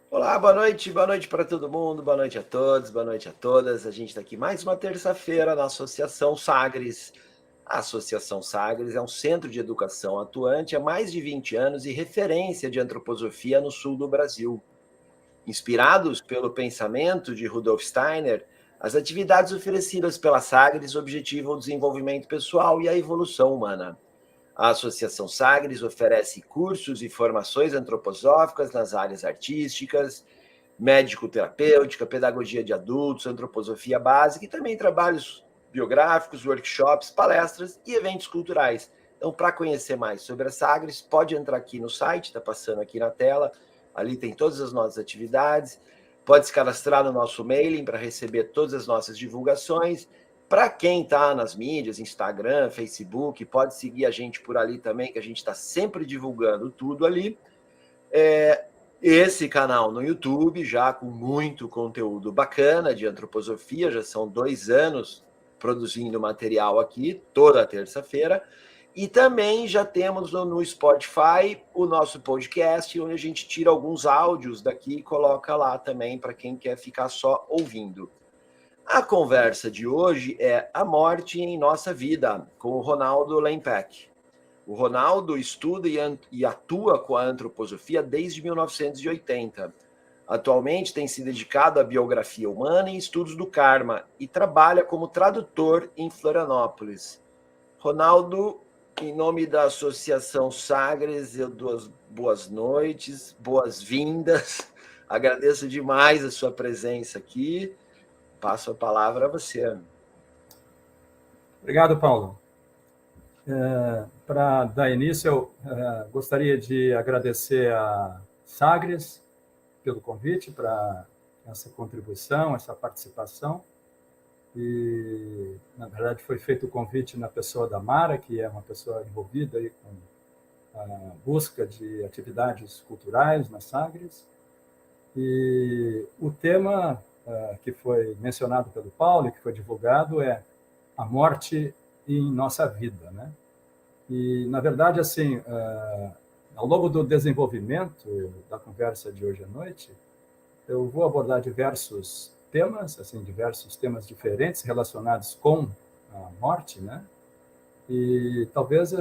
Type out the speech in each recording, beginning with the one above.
Olá, boa noite para todo mundo, boa noite a todos, boa noite a todas. A gente está aqui mais uma terça-feira na Associação Sagres. A Associação Sagres é um centro de educação atuante há mais de 20 anos e referência de antroposofia no sul do Brasil. Inspirados pelo pensamento de Rudolf Steiner, as atividades oferecidas pela Sagres objetivam o desenvolvimento pessoal e a evolução humana. A Associação Sagres oferece cursos e formações antroposóficas nas áreas artísticas, médico-terapêutica, pedagogia de adultos, antroposofia básica e também trabalhos biográficos, workshops, palestras e eventos culturais. Então, para conhecer mais sobre a Sagres, pode entrar aqui no site, está passando aqui na tela, ali tem todas as nossas atividades, pode se cadastrar no nosso mailing para receber todas as nossas divulgações. Para quem está nas mídias, Instagram, Facebook, pode seguir a gente por ali também, que a gente está sempre divulgando tudo ali. Esse canal no YouTube, já com muito conteúdo bacana de antroposofia, já são 2 anos produzindo material aqui, toda terça-feira. E também já temos no Spotify o nosso podcast, onde a gente tira alguns áudios daqui e coloca lá também para quem quer ficar só ouvindo. A conversa de hoje é a morte em nossa vida, com o Ronaldo Lempeck. O Ronaldo estuda e atua com a antroposofia desde 1980. Atualmente tem se dedicado à biografia humana e estudos do karma e trabalha como tradutor em Florianópolis. Ronaldo, em nome da Associação Sagres, eu dou as boas noites, boas-vindas. Agradeço demais a sua presença aqui. Passo a palavra a você. Obrigado, Paulo. Para dar início, eu gostaria de agradecer a Sagres pelo convite para essa contribuição, essa participação. E, na verdade, foi feito o convite na pessoa da Mara, que é uma pessoa envolvida aí com a busca de atividades culturais na Sagres. E o tema que foi mencionado pelo Paulo e que foi divulgado é a morte em nossa vida, né? E, na verdade, assim, ao longo do desenvolvimento da conversa de hoje à noite, eu vou abordar diversos temas, assim, diversos temas diferentes relacionados com a morte, né? E talvez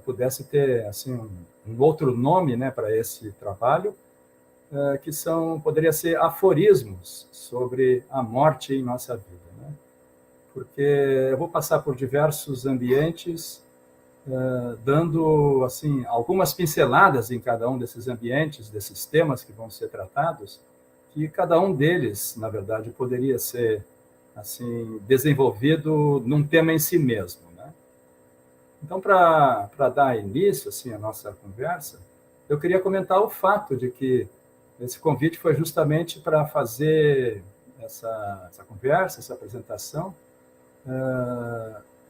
pudesse ter, assim, um outro nome, né, para esse trabalho, que poderia ser aforismos sobre a morte em nossa vida, né? Porque eu vou passar por diversos ambientes, dando assim algumas pinceladas em cada um desses ambientes, desses temas que vão ser tratados, que cada um deles, na verdade, poderia ser assim desenvolvido num tema em si mesmo, né? Então, para dar início assim à nossa conversa, eu queria comentar o fato de que esse convite foi justamente para fazer essa conversa, essa apresentação,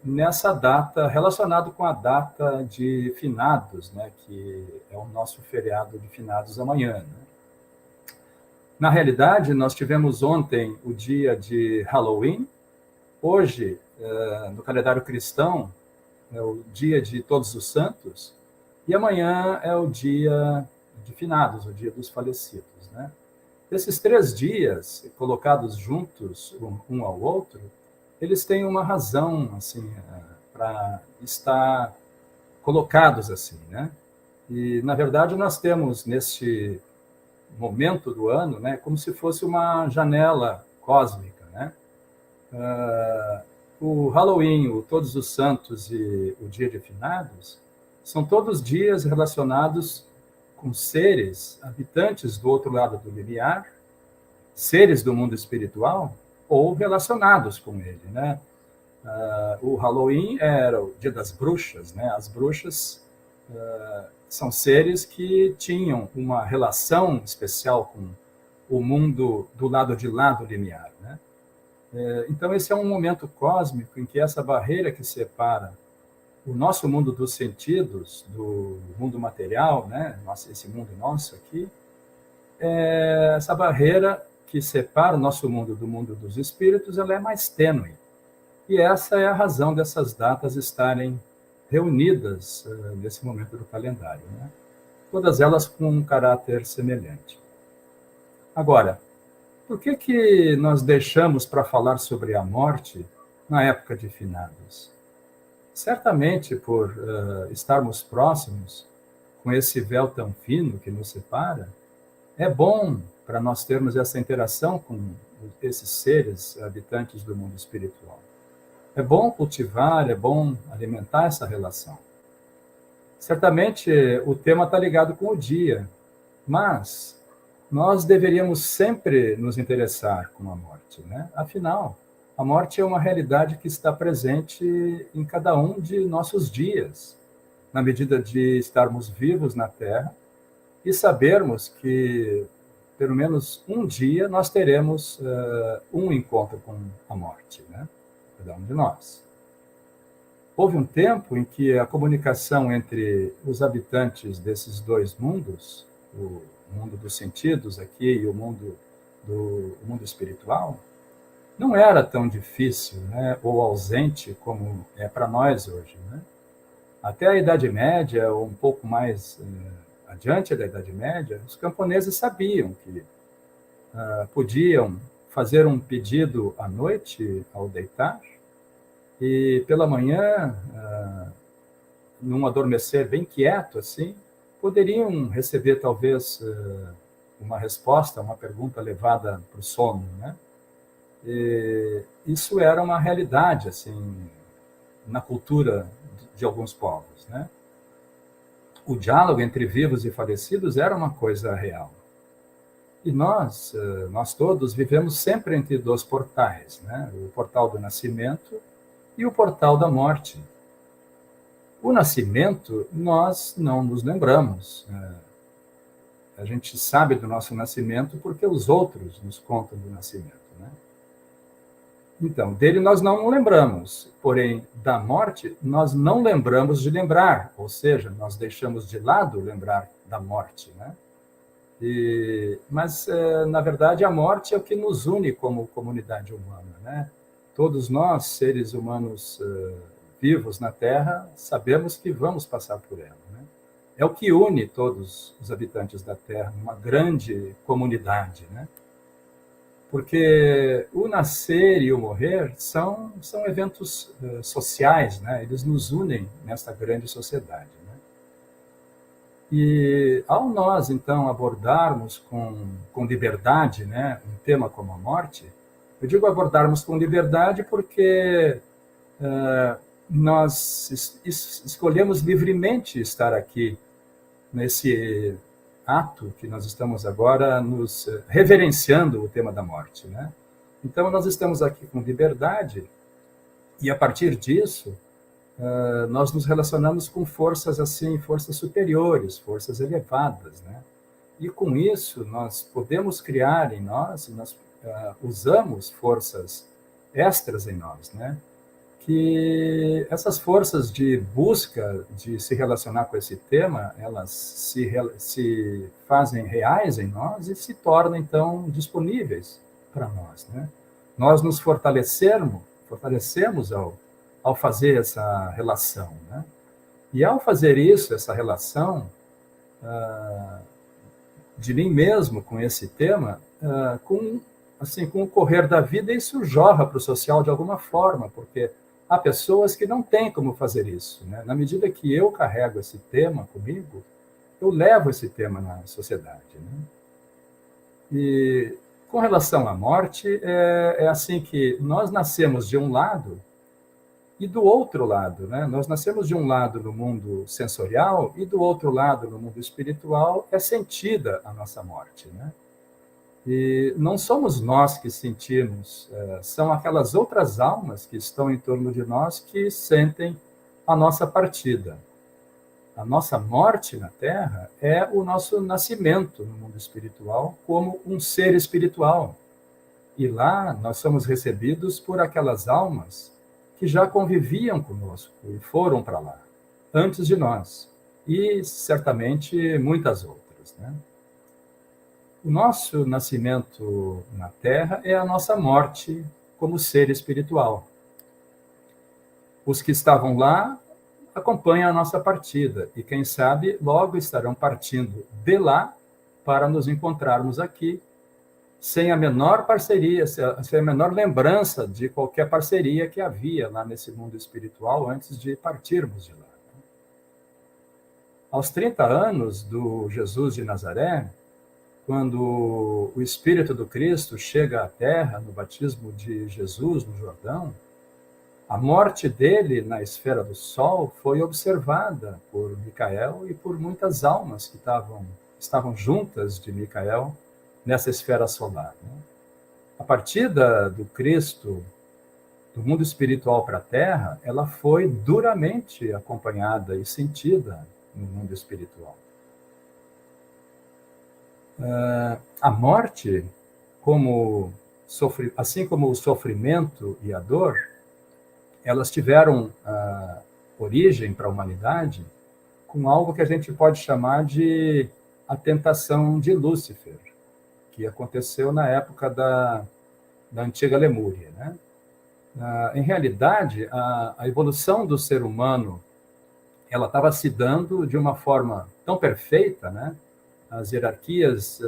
nessa data, relacionado com a data de finados, né, que é o nosso feriado de finados amanhã, né? Na realidade, nós tivemos ontem o dia de Halloween, hoje, no calendário cristão, é o dia de Todos os Santos, e amanhã é o dia de finados, o dia dos falecidos, né? Esses 3 dias, colocados juntos um ao outro, eles têm uma razão, assim, para estar colocados assim, né? E, na verdade, nós temos, neste momento do ano, né, como se fosse uma janela cósmica, né? O Halloween, o Todos os Santos e o Dia de Finados são todos dias relacionados com seres habitantes do outro lado do limiar, seres do mundo espiritual ou relacionados com ele, né? O Halloween era o Dia das Bruxas, né? As bruxas são seres que tinham uma relação especial com o mundo do lado de lá do limiar, né? Então, esse é um momento cósmico em que essa barreira que separa o nosso mundo dos sentidos, do mundo material, né? Esse mundo nosso aqui, essa barreira que separa o nosso mundo do mundo dos espíritos, ela é mais tênue. E essa é a razão dessas datas estarem reunidas nesse momento do calendário, né? Todas elas com um caráter semelhante. Agora, por que nós deixamos para falar sobre a morte na época de finados? Certamente por estarmos próximos, com esse véu tão fino que nos separa, é bom para nós termos essa interação com esses seres habitantes do mundo espiritual. É bom cultivar, é bom alimentar essa relação. Certamente o tema está ligado com o dia, mas nós deveríamos sempre nos interessar com a morte, né? Afinal, a morte é uma realidade que está presente em cada um de nossos dias, na medida de estarmos vivos na Terra e sabermos que, pelo menos um dia, nós teremos um encontro com a morte, né? Cada um de nós. Houve um tempo em que a comunicação entre os habitantes desses dois mundos, o mundo dos sentidos aqui e o mundo espiritual, não era tão difícil, né, ou ausente como é para nós hoje, né? Até a Idade Média, ou um pouco mais adiante da Idade Média, os camponeses sabiam que podiam fazer um pedido à noite ao deitar e pela manhã, num adormecer bem quieto assim, poderiam receber talvez uma resposta, uma pergunta levada para o sono, né? E isso era uma realidade assim na cultura de alguns povos, né? O diálogo entre vivos e falecidos era uma coisa real. E nós todos vivemos sempre entre dois portais, né? O portal do nascimento e o portal da morte. O nascimento, nós não nos lembramos. A gente sabe do nosso nascimento porque os outros nos contam do nascimento, né? Então, dele nós não lembramos, porém, da morte, nós não lembramos de lembrar, ou seja, nós deixamos de lado lembrar da morte, né? Mas, na verdade, a morte é o que nos une como comunidade humana, né? Todos nós, seres humanos vivos na Terra, sabemos que vamos passar por ela, né? É o que une todos os habitantes da Terra, uma grande comunidade, né? Porque o nascer e o morrer são eventos sociais, né? Eles nos unem nessa grande sociedade, né? E ao nós, então, abordarmos com liberdade, né, um tema como a morte, eu digo abordarmos com liberdade porque nós escolhemos livremente estar aqui, nesse ato que nós estamos agora nos reverenciando o tema da morte, né? Então, nós estamos aqui com liberdade e, a partir disso, nós nos relacionamos com forças assim, forças superiores, forças elevadas, né? E com isso, nós podemos criar em nós, nós usamos forças extras em nós, né? Que essas forças de busca de se relacionar com esse tema, elas se fazem reais em nós e se tornam, então, disponíveis para nós, né? Nós nos fortalecemos ao fazer essa relação, né? E ao fazer isso, essa relação de mim mesmo com esse tema, com o correr da vida, isso jorra para o social de alguma forma, porque há pessoas que não têm como fazer isso, né? Na medida que eu carrego esse tema comigo, eu levo esse tema na sociedade, né? E com relação à morte, é assim que nós nascemos de um lado e do outro lado, né? Nós nascemos de um lado no mundo sensorial e do outro lado no mundo espiritual é sentida a nossa morte, né? E não somos nós que sentimos, são aquelas outras almas que estão em torno de nós que sentem a nossa partida. A nossa morte na Terra é o nosso nascimento no mundo espiritual como um ser espiritual. E lá nós somos recebidos por aquelas almas que já conviviam conosco e foram para lá, antes de nós. E certamente muitas outras, né? O nosso nascimento na Terra é a nossa morte como ser espiritual. Os que estavam lá acompanham a nossa partida e, quem sabe, logo estarão partindo de lá para nos encontrarmos aqui sem a menor parceria, sem a menor lembrança de qualquer parceria que havia lá nesse mundo espiritual antes de partirmos de lá. Aos 30 anos do Jesus de Nazaré, quando o Espírito do Cristo chega à Terra no batismo de Jesus no Jordão, a morte dele na esfera do Sol foi observada por Micael e por muitas almas que estavam juntas de Micael nessa esfera solar. A partida do Cristo do mundo espiritual para a Terra, ela foi duramente acompanhada e sentida no mundo espiritual. A morte, assim como o sofrimento e a dor, elas tiveram origem para a humanidade com algo que a gente pode chamar de a tentação de Lúcifer, que aconteceu na época da antiga Lemúria, né? Em realidade, a evolução do ser humano ela estava se dando de uma forma tão perfeita, né? As hierarquias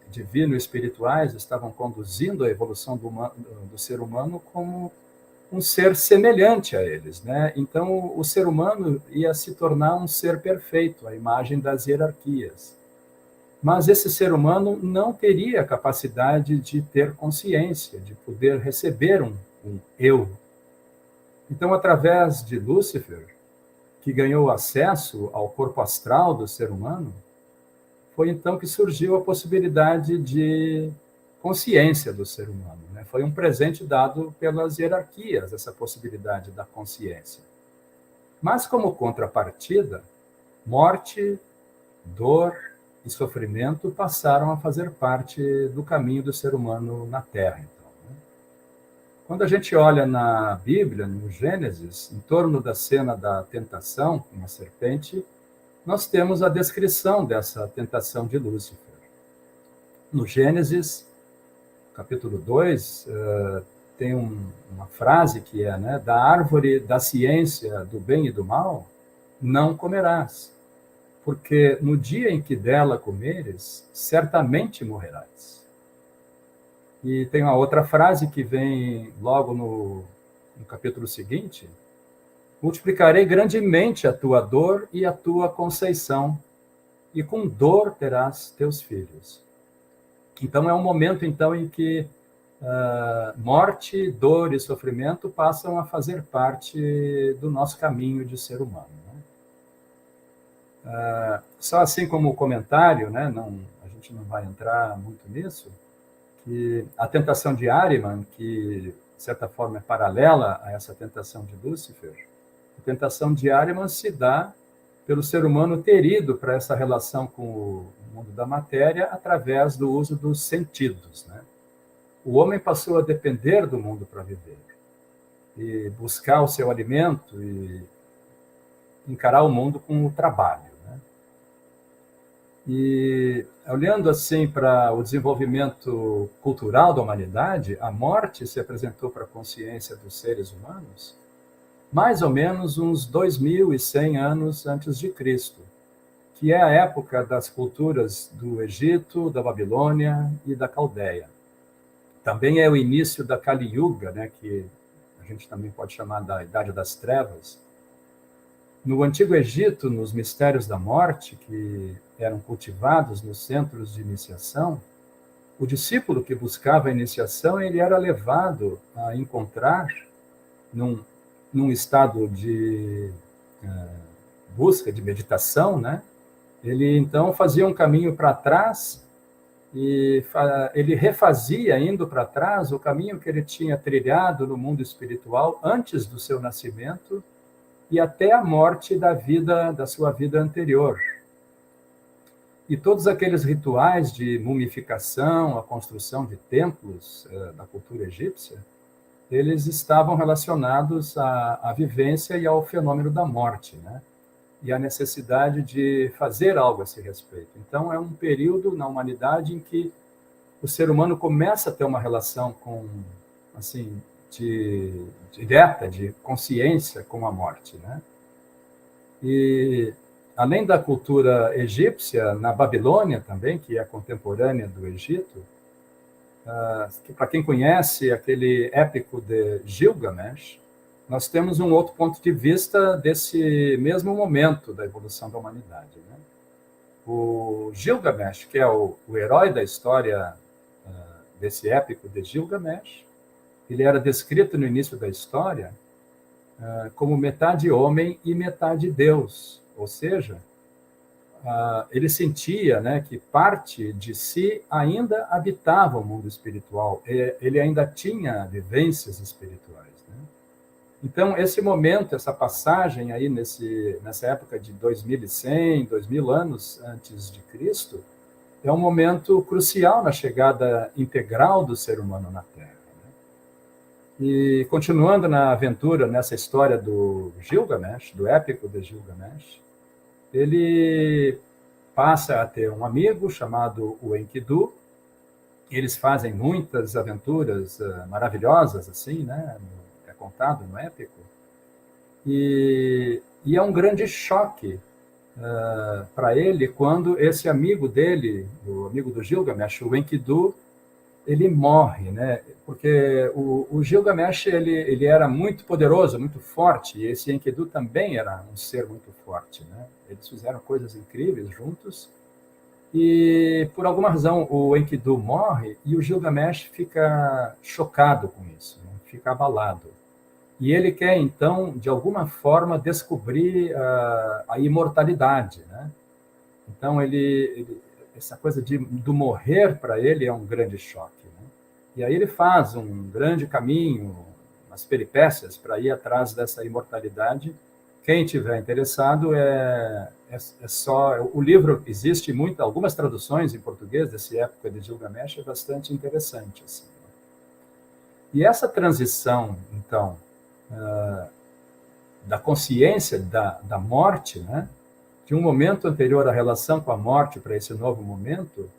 divino-espirituais estavam conduzindo a evolução do ser humano como um ser semelhante a eles, né? Então, o ser humano ia se tornar um ser perfeito, à imagem das hierarquias. Mas esse ser humano não teria a capacidade de ter consciência, de poder receber um eu. Então, através de Lúcifer, que ganhou acesso ao corpo astral do ser humano, foi então que surgiu a possibilidade de consciência do ser humano, né? Foi um presente dado pelas hierarquias, essa possibilidade da consciência. Mas, como contrapartida, morte, dor e sofrimento passaram a fazer parte do caminho do ser humano na Terra. Então, né? Quando a gente olha na Bíblia, no Gênesis, em torno da cena da tentação com a serpente, nós temos a descrição dessa tentação de Lúcifer. No Gênesis, capítulo 2, tem uma frase que é, né, da árvore da ciência do bem e do mal, não comerás, porque no dia em que dela comeres, certamente morrerás. E tem uma outra frase que vem logo no capítulo seguinte: multiplicarei grandemente a tua dor e a tua conceição, e com dor terás teus filhos. Então é um momento então em que morte, dor e sofrimento passam a fazer parte do nosso caminho de ser humano, né? Só assim como comentário, né, a gente não vai entrar muito nisso, que a tentação de Ahriman, que de certa forma é paralela a essa tentação de Lúcifer, a tentação de Ahriman se dá pelo ser humano ter ido para essa relação com o mundo da matéria através do uso dos sentidos, né? O homem passou a depender do mundo para viver e buscar o seu alimento e encarar o mundo com o trabalho, né? E olhando assim para o desenvolvimento cultural da humanidade, a morte se apresentou para a consciência dos seres humanos mais ou menos uns 2100 anos antes de Cristo, que é a época das culturas do Egito, da Babilônia e da Caldeia. Também é o início da Kali Yuga, né, que a gente também pode chamar da Idade das Trevas. No Antigo Egito, nos mistérios da morte, que eram cultivados nos centros de iniciação, o discípulo que buscava a iniciação, ele era levado a encontrar, num estado de busca, de meditação, né? Ele então fazia um caminho para trás e ele refazia, indo para trás, o caminho que ele tinha trilhado no mundo espiritual antes do seu nascimento e até a morte da sua vida anterior. E todos aqueles rituais de mumificação, a construção de templos da cultura egípcia, eles estavam relacionados à vivência e ao fenômeno da morte, né? E à necessidade de fazer algo a esse respeito. Então, é um período na humanidade em que o ser humano começa a ter uma relação assim, direta, de consciência com a morte, né? E, além da cultura egípcia, na Babilônia também, que é contemporânea do Egito, que para quem conhece aquele épico de Gilgamesh, nós temos um outro ponto de vista desse mesmo momento da evolução da humanidade, né? O Gilgamesh, que é o herói da história desse épico de Gilgamesh, ele era descrito no início da história como metade homem e metade Deus, ou seja, ele sentia, né, que parte de si ainda habitava o mundo espiritual, ele ainda tinha vivências espirituais, né? Então, esse momento, essa passagem aí nessa época de 2100, 2000 anos antes de Cristo, é um momento crucial na chegada integral do ser humano na Terra, né? E continuando na aventura, nessa história do Gilgamesh, do épico de Gilgamesh, ele passa a ter um amigo chamado o Enkidu. Eles fazem muitas aventuras maravilhosas, assim, né? É contado no épico. E é um grande choque para ele quando esse amigo dele, o amigo do Gilgamesh, o Enkidu, ele morre, né? Porque o Gilgamesh ele era muito poderoso, muito forte, e esse Enkidu também era um ser muito forte, né? Eles fizeram coisas incríveis juntos, e por alguma razão o Enkidu morre e o Gilgamesh fica chocado com isso, né? Fica abalado. E ele quer, então, de alguma forma, descobrir a imortalidade, né? Então, essa coisa do morrer, para ele, é um grande choque, né? E aí ele faz um grande caminho, umas peripécias, para ir atrás dessa imortalidade. Quem tiver interessado, é só... O livro existe algumas traduções em português dessa época de Gilgamesh, é bastante interessante, assim. E essa transição, então, da consciência da morte, né? De um momento anterior à relação com a morte para esse novo momento,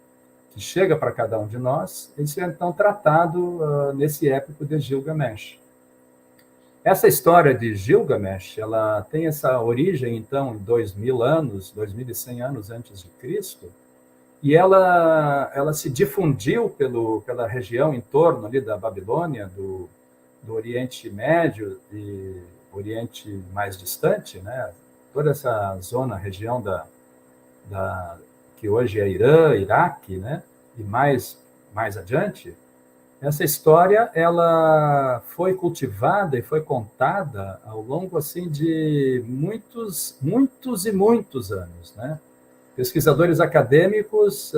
que chega para cada um de nós, isso é então tratado nesse épico de Gilgamesh. Essa história de Gilgamesh, ela tem essa origem, então, em 2000 anos, 2100 anos antes de Cristo, e ela se difundiu pela região em torno ali da Babilônia, do Oriente Médio e Oriente mais distante, né? Toda essa zona, região que hoje é Irã, Iraque, né? E mais adiante, essa história ela foi cultivada e foi contada ao longo assim de muitos e muitos anos, né? Pesquisadores acadêmicos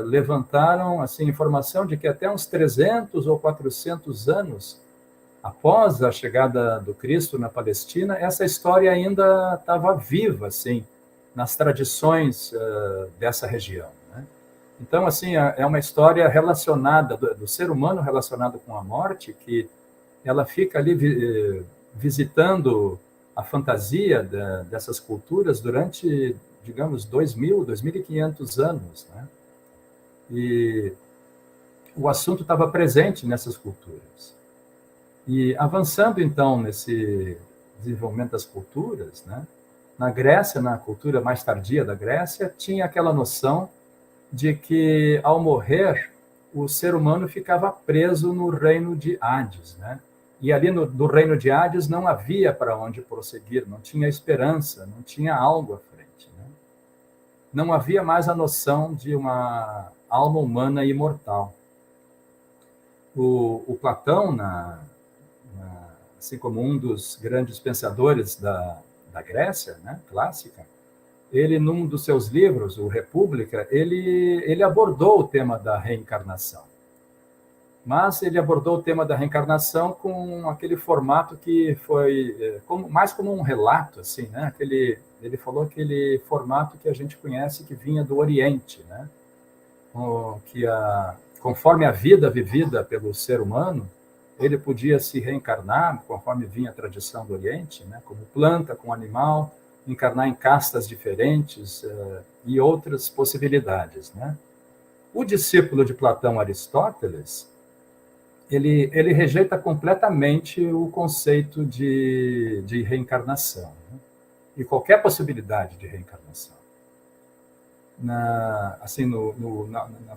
levantaram assim informação de que até uns 300 ou 400 anos após a chegada do Cristo na Palestina, essa história ainda estava viva, assim, nas tradições dessa região, né? Então, assim, é uma história relacionada, do ser humano relacionado com a morte, que ela fica ali visitando a fantasia dessas culturas durante, digamos, 2.500 anos, né? E o assunto estava presente nessas culturas. E avançando, então, nesse desenvolvimento das culturas, né? Na Grécia, na cultura mais tardia da Grécia, tinha aquela noção de que, ao morrer, o ser humano ficava preso no reino de Hades, né? E ali no reino de Hades não havia para onde prosseguir, não tinha esperança, não tinha algo à frente, né? Não havia mais a noção de uma alma humana imortal. O Platão, assim como um dos grandes pensadores da Grécia, né, clássica, ele, num dos seus livros, o República, ele abordou o tema da reencarnação. Mas ele abordou o tema da reencarnação com aquele formato que foi mais como um relato, assim, né? Ele falou aquele formato que a gente conhece que vinha do Oriente, né? Conforme a vida vivida pelo ser humano, ele podia se reencarnar, conforme vinha a tradição do Oriente, né? Como planta, como animal, encarnar em castas diferentes e outras possibilidades, né? O discípulo de Platão, Aristóteles, ele rejeita completamente o conceito de reencarnação, né? E qualquer possibilidade de reencarnação. na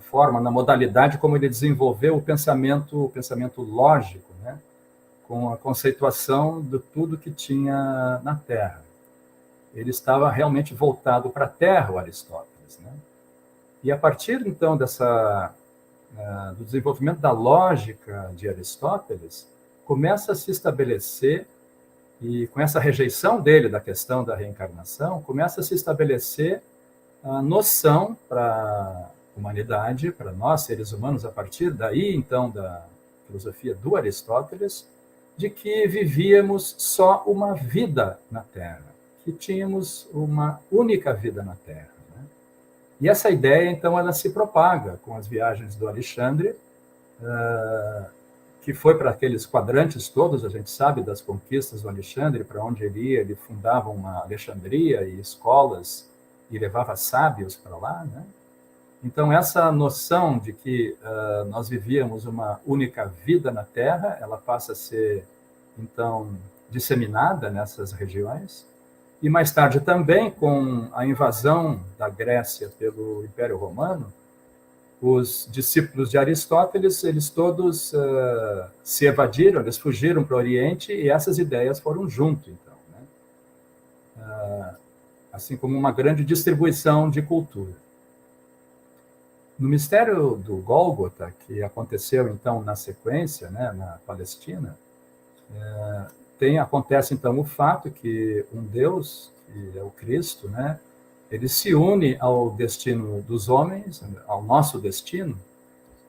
forma, na modalidade como ele desenvolveu o pensamento lógico, né? Com a conceituação de tudo que tinha na Terra. Ele estava realmente voltado para a Terra, o Aristóteles, né? E a partir, então, do desenvolvimento da lógica de Aristóteles, começa a se estabelecer, e com essa rejeição dele da questão da reencarnação, começa a se estabelecer a noção para a humanidade, para nós, seres humanos, a partir daí, então, da filosofia do Aristóteles, de que vivíamos só uma vida na Terra, que tínhamos uma única vida na Terra. Né? E essa ideia, então, ela se propaga com as viagens do Alexandre, que foi para aqueles quadrantes todos, a gente sabe das conquistas do Alexandre, para onde ele ia, ele fundava uma Alexandria e escolas, e levava sábios para lá, né? Então, essa noção de que nós vivíamos uma única vida na Terra, ela passa a ser, então, disseminada nessas regiões. E mais tarde também, com a invasão da Grécia pelo Império Romano, os discípulos de Aristóteles, eles todos se evadiram, eles fugiram para o Oriente, e essas ideias foram junto, então, né? Assim como uma grande distribuição de cultura. No mistério do Gólgota, que aconteceu então na sequência, né, na Palestina, acontece então o fato que um Deus, que é o Cristo, né, ele se une ao destino dos homens, ao nosso destino,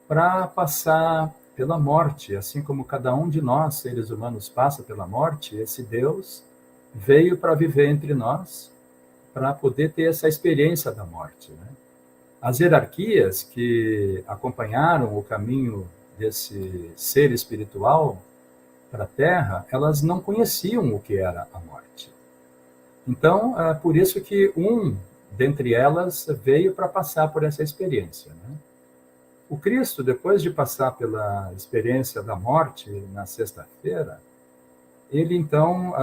para passar pela morte, assim como cada um de nós, seres humanos, passa pela morte. Esse Deus veio para viver entre nós, para poder ter essa experiência da morte, né? As hierarquias que acompanharam o caminho desse ser espiritual para a Terra, elas não conheciam o que era a morte. Então, é por isso que dentre elas veio para passar por essa experiência, né? O Cristo, depois de passar pela experiência da morte na sexta-feira, ele então,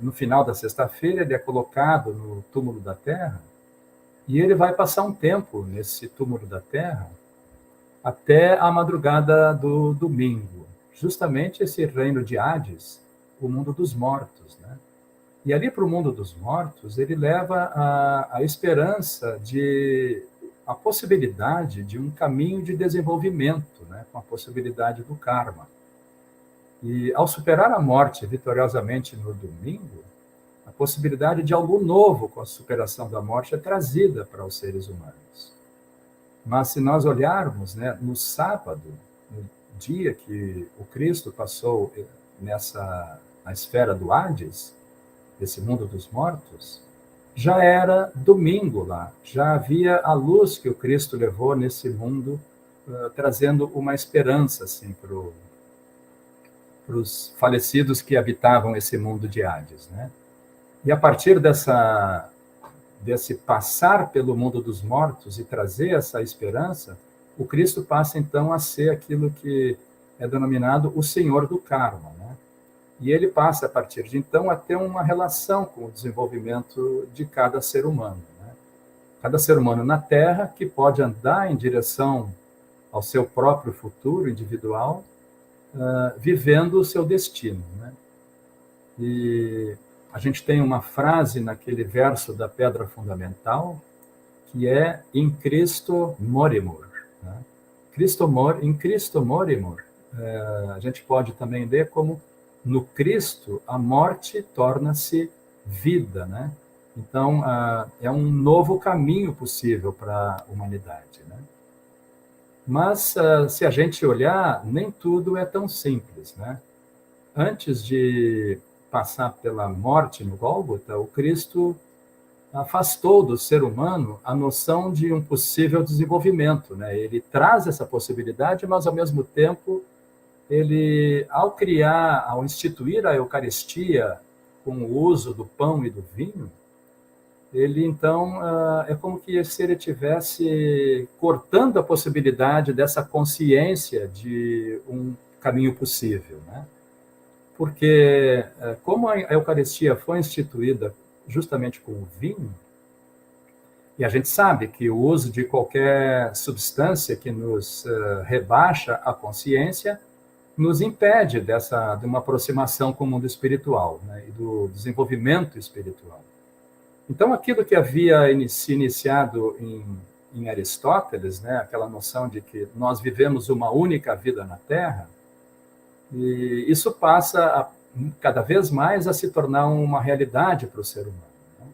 no final da sexta-feira, ele é colocado no túmulo da Terra, e ele vai passar um tempo nesse túmulo da Terra até a madrugada do domingo, justamente esse reino de Hades, o mundo dos mortos, né? E ali para o mundo dos mortos, ele leva a esperança a possibilidade de um caminho de desenvolvimento, né? Com a possibilidade do karma. E ao superar a morte vitoriosamente no domingo, a possibilidade de algo novo com a superação da morte é trazida para os seres humanos. Mas se nós olharmos, né, no sábado, no dia que o Cristo passou na esfera do Hades, esse mundo dos mortos, já era domingo lá, já havia a luz que o Cristo levou nesse mundo, trazendo uma esperança assim, para os falecidos que habitavam esse mundo de Hades, né? E a partir desse passar pelo mundo dos mortos e trazer essa esperança, o Cristo passa então a ser aquilo que é denominado o Senhor do Karma, né? E ele passa, a partir de então, a ter uma relação com o desenvolvimento de cada ser humano, né? Cada ser humano na Terra que pode andar em direção ao seu próprio futuro individual, vivendo o seu destino, né? E a gente tem uma frase naquele verso da Pedra Fundamental, que é in Christo morimur, né? In Christo morimur, a gente pode também ler como no Cristo a morte torna-se vida, né? Então, é um novo caminho possível para a humanidade, né? Mas, se a gente olhar, nem tudo é tão simples, né? Antes de passar pela morte no Gólgota, o Cristo afastou do ser humano a noção de um possível desenvolvimento, né? Ele traz essa possibilidade, mas, ao mesmo tempo, ele, ao instituir a Eucaristia com o uso do pão e do vinho, ele, então, é como que se ele estivesse cortando a possibilidade dessa consciência de um caminho possível, né? Porque, como a Eucaristia foi instituída justamente com o vinho, E a gente sabe que o uso de qualquer substância que nos rebaixa a consciência nos impede de uma aproximação com o mundo espiritual, né, e do desenvolvimento espiritual. Então, aquilo que havia se iniciado em Aristóteles, né, aquela noção de que nós vivemos uma única vida na Terra, e isso passa cada vez mais a se tornar uma realidade para o ser humano. Né?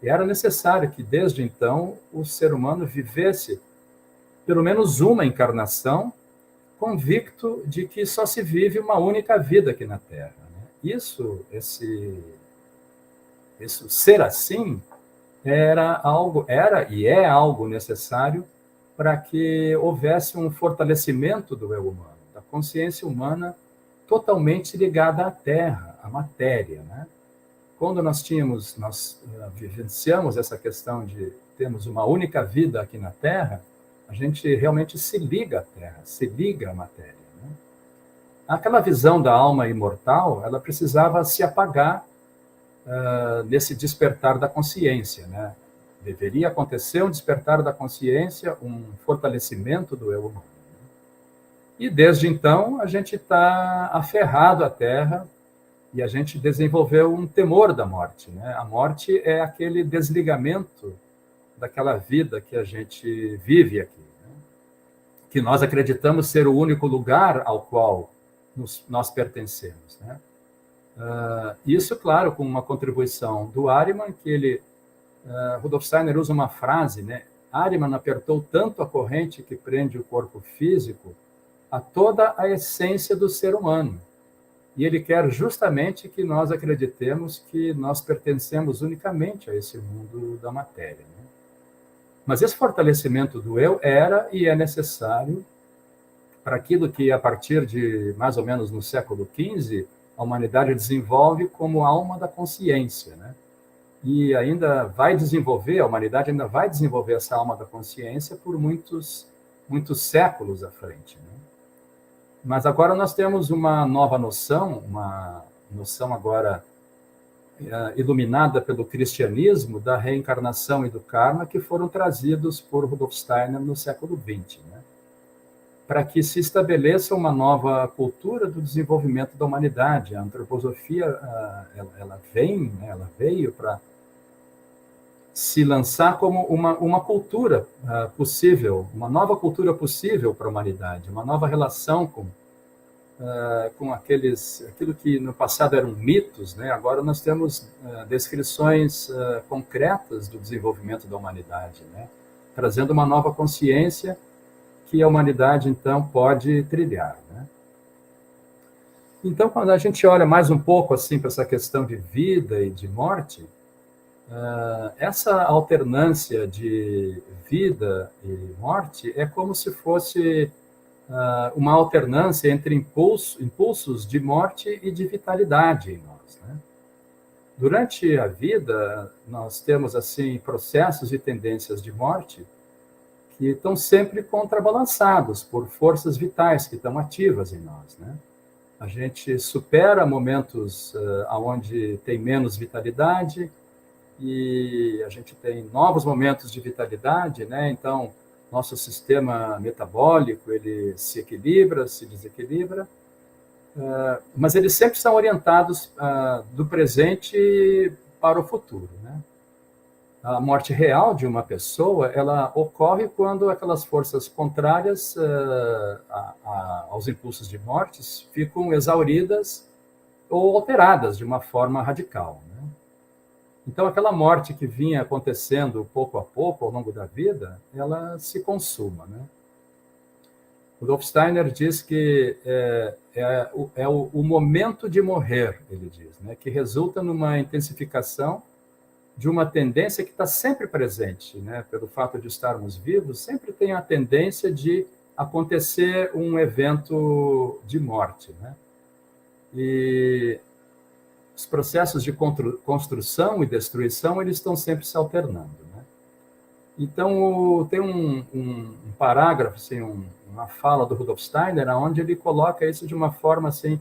E era necessário que, desde então, o ser humano vivesse pelo menos uma encarnação, convicto de que só se vive uma única vida aqui na Terra. Né? Isso ser assim, era e é algo necessário para que houvesse um fortalecimento do eu humano, da consciência humana totalmente ligada à Terra, à matéria. Né? Quando nós vivenciamos essa questão de termos uma única vida aqui na Terra, a gente realmente se liga à Terra, se liga à matéria. Né? Aquela visão da alma imortal, ela precisava se apagar nesse despertar da consciência. Né? Deveria acontecer um despertar da consciência, um fortalecimento do eu humano. E desde então a gente está aferrado à Terra e a gente desenvolveu um temor da morte. Né? A morte é aquele desligamento daquela vida que a gente vive aqui, né? Que nós acreditamos ser o único lugar ao qual nós pertencemos. Né? Isso, claro, com uma contribuição do Ariman, que Rudolf Steiner usa uma frase, né? Ariman apertou tanto a corrente que prende o corpo físico a toda a essência do ser humano. E ele quer justamente que nós acreditemos que nós pertencemos unicamente a esse mundo da matéria. Né? Mas esse fortalecimento do eu era e é necessário para aquilo que, a partir de mais ou menos no século XV, a humanidade desenvolve como alma da consciência. Né? E ainda vai desenvolver, a humanidade ainda vai desenvolver essa alma da consciência por muitos séculos à frente. Né? Mas agora nós temos uma nova noção, uma noção agora iluminada pelo cristianismo, da reencarnação e do karma, que foram trazidos por Rudolf Steiner no século XX, né? Para que se estabeleça uma nova cultura do desenvolvimento da humanidade. A antroposofia ela veio para se lançar como uma cultura possível, uma nova cultura possível para a humanidade, uma nova relação com aquilo que no passado eram mitos, né? Agora nós temos descrições concretas do desenvolvimento da humanidade, né? Trazendo uma nova consciência que a humanidade, então, pode trilhar. Né? Então, quando a gente olha mais um pouco assim para essa questão de vida e de morte, essa alternância de vida e morte é como se fosse uma alternância entre impulsos de morte e de vitalidade em nós. Né? Durante a vida, nós temos assim processos e tendências de morte que estão sempre contrabalançados por forças vitais que estão ativas em nós. Né? A gente supera momentos onde tem menos vitalidade e a gente tem novos momentos de vitalidade, né? Então, nosso sistema metabólico, ele se equilibra, se desequilibra, mas eles sempre são orientados do presente para o futuro, né? A morte real de uma pessoa, ela ocorre quando aquelas forças contrárias aos impulsos de morte ficam exauridas ou alteradas de uma forma radical. Né? Então, aquela morte que vinha acontecendo pouco a pouco ao longo da vida, ela se consuma. Né? Rudolf Steiner diz que é o momento de morrer, ele diz, né? Que resulta numa intensificação de uma tendência que está sempre presente, né? Pelo fato de estarmos vivos, sempre tem a tendência de acontecer um evento de morte, né? E os processos de construção e destruição, eles estão sempre se alternando, né? Então, tem um parágrafo, assim, uma fala do Rudolf Steiner, onde ele coloca isso de uma forma assim,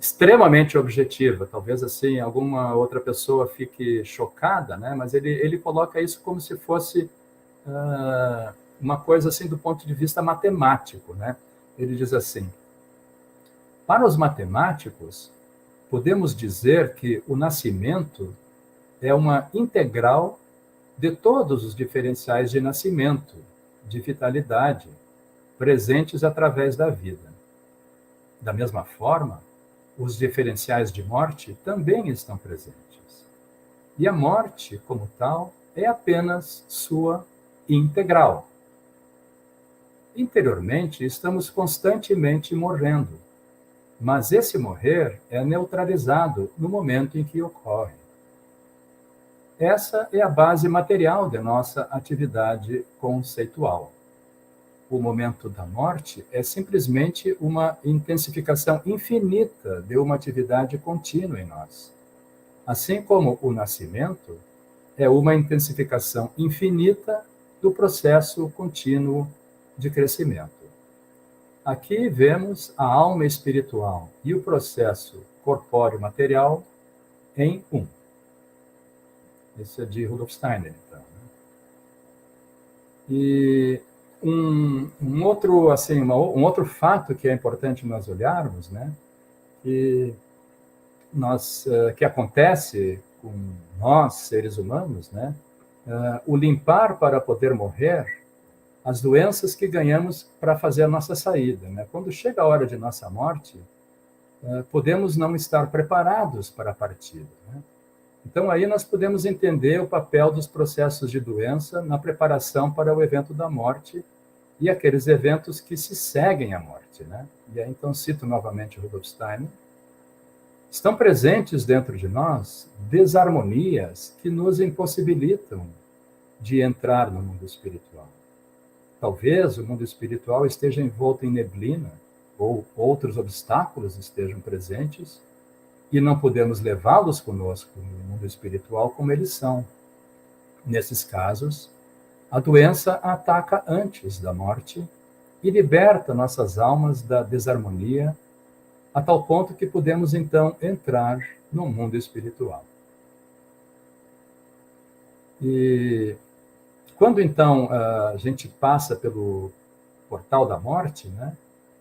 extremamente objetiva. Talvez assim alguma outra pessoa fique chocada, né? Mas ele coloca isso como se fosse uma coisa assim do ponto de vista matemático, né? Ele diz assim: para os matemáticos, podemos dizer que o nascimento é uma integral de todos os diferenciais de nascimento, de vitalidade, presentes através da vida. Da mesma forma, os diferenciais de morte também estão presentes. E a morte, como tal, é apenas sua integral. Interiormente, estamos constantemente morrendo, mas esse morrer é neutralizado no momento em que ocorre. Essa é a base material de nossa atividade conceitual. O momento da morte é simplesmente uma intensificação infinita de uma atividade contínua em nós. Assim como o nascimento é uma intensificação infinita do processo contínuo de crescimento. Aqui vemos a alma espiritual e o processo corpóreo material em um. Esse é de Rudolf Steiner, então. Né? E um outro fato que é importante nós olharmos, né, que acontece com nós, seres humanos, né, o limpar para poder morrer, as doenças que ganhamos para fazer a nossa saída. Né? Quando chega a hora de nossa morte, podemos não estar preparados para a partida. Né? Então, aí nós podemos entender o papel dos processos de doença na preparação para o evento da morte e aqueles eventos que se seguem à morte. Né? E aí, então, cito novamente Rudolf Steiner. Estão presentes dentro de nós desarmonias que nos impossibilitam de entrar no mundo espiritual. Talvez o mundo espiritual esteja envolto em neblina, ou outros obstáculos estejam presentes, e não podemos levá-los conosco no mundo espiritual como eles são. Nesses casos, a doença ataca antes da morte e liberta nossas almas da desarmonia, a tal ponto que podemos, então, entrar no mundo espiritual. E quando, então, a gente passa pelo portal da morte, né,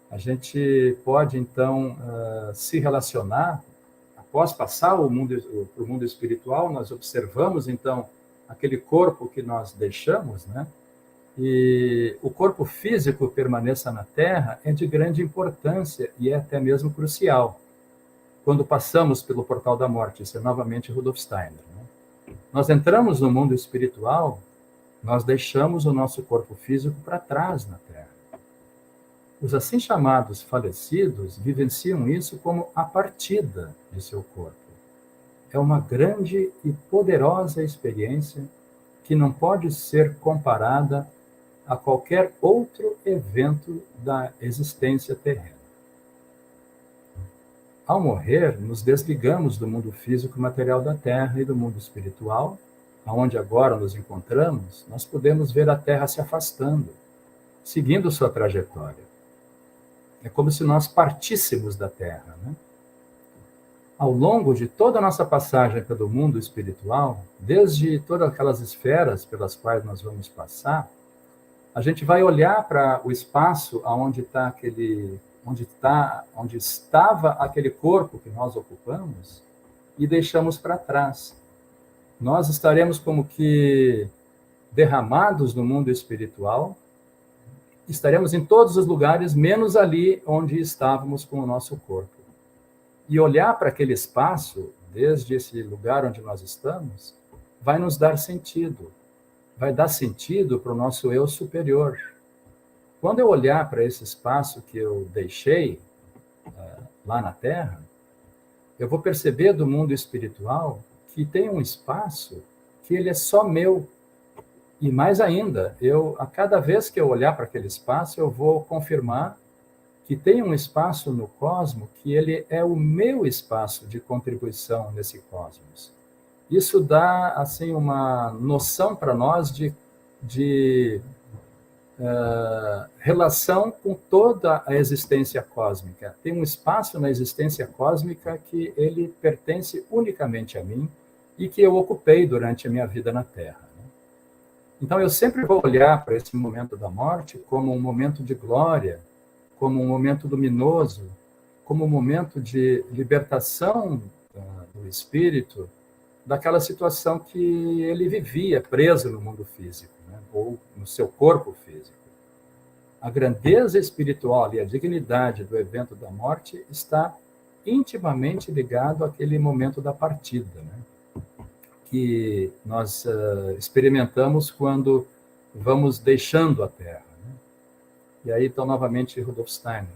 a gente pode, então, se relacionar. Após passar para o mundo espiritual, nós observamos, então, aquele corpo que nós deixamos, né? E o corpo físico permaneça na Terra é de grande importância e é até mesmo crucial. Quando passamos pelo portal da morte, isso é novamente Rudolf Steiner, né? Nós entramos no mundo espiritual, nós deixamos o nosso corpo físico para trás na Terra. Os assim chamados falecidos vivenciam isso como a partida de seu corpo. É uma grande e poderosa experiência que não pode ser comparada a qualquer outro evento da existência terrena. Ao morrer, nos desligamos do mundo físico e material da Terra e do mundo espiritual, aonde agora nos encontramos, nós podemos ver a Terra se afastando, seguindo sua trajetória. É como se nós partíssemos da Terra, né? Ao longo de toda a nossa passagem pelo mundo espiritual, desde todas aquelas esferas pelas quais nós vamos passar, a gente vai olhar para o espaço onde estava aquele corpo que nós ocupamos e deixamos para trás. Nós estaremos como que derramados no mundo espiritual, estaremos em todos os lugares, menos ali onde estávamos com o nosso corpo. E olhar para aquele espaço, desde esse lugar onde nós estamos, vai nos dar sentido. Vai dar sentido para o nosso eu superior. Quando eu olhar para esse espaço que eu deixei lá na Terra, eu vou perceber do mundo espiritual que tem um espaço que ele é só meu. E mais ainda, a cada vez que eu olhar para aquele espaço, eu vou confirmar que tem um espaço no cosmos que ele é o meu espaço de contribuição nesse cosmos. Isso dá, assim, uma noção para nós de relação com toda a existência cósmica. Tem um espaço na existência cósmica que ele pertence unicamente a mim e que eu ocupei durante a minha vida na Terra. Então, eu sempre vou olhar para esse momento da morte como um momento de glória, como um momento luminoso, como um momento de libertação do espírito daquela situação que ele vivia preso no mundo físico, né? Ou no seu corpo físico. A grandeza espiritual e a dignidade do evento da morte está intimamente ligado àquele momento da partida, né? Que nós experimentamos quando vamos deixando a Terra, né? E aí, então, novamente, Rudolf Steiner.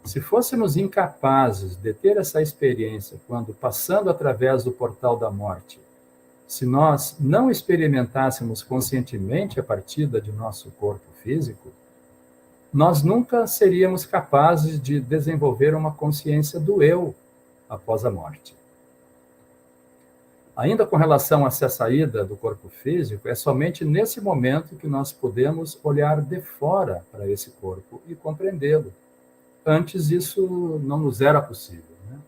Se fôssemos incapazes de ter essa experiência quando passando através do portal da morte, se nós não experimentássemos conscientemente a partida de nosso corpo físico, nós nunca seríamos capazes de desenvolver uma consciência do eu após a morte. Ainda com relação a essa saída do corpo físico, é somente nesse momento que nós podemos olhar de fora para esse corpo e compreendê-lo. Antes isso não nos era possível, né?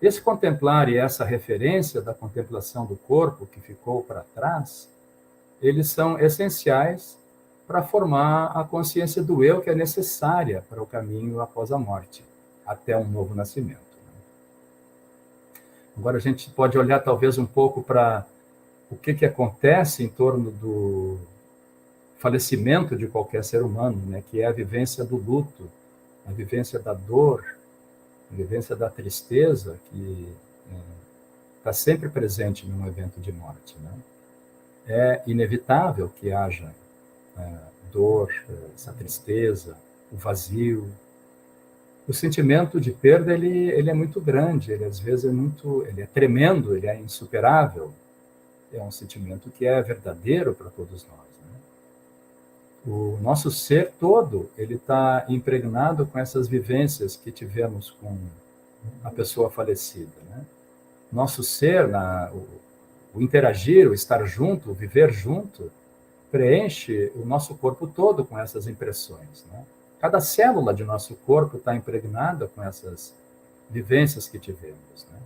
Esse contemplar e essa referência da contemplação do corpo que ficou para trás, eles são essenciais para formar a consciência do eu que é necessária para o caminho após a morte, até um novo nascimento. Agora a gente pode olhar talvez um pouco para o que acontece em torno do falecimento de qualquer ser humano, né? Que é a vivência do luto, a vivência da dor, a vivência da tristeza, que está sempre presente num evento de morte, né? É inevitável que haja dor, essa tristeza, o vazio. O sentimento de perda ele é muito grande, ele às vezes ele é tremendo, ele é insuperável. É um sentimento que é verdadeiro para todos nós, né? O nosso ser todo ele está impregnado com essas vivências que tivemos com a pessoa falecida, né? Nosso ser, o interagir, o estar junto, o viver junto, preenche o nosso corpo todo com essas impressões, né? Cada célula de nosso corpo está impregnada com essas vivências que tivemos, né?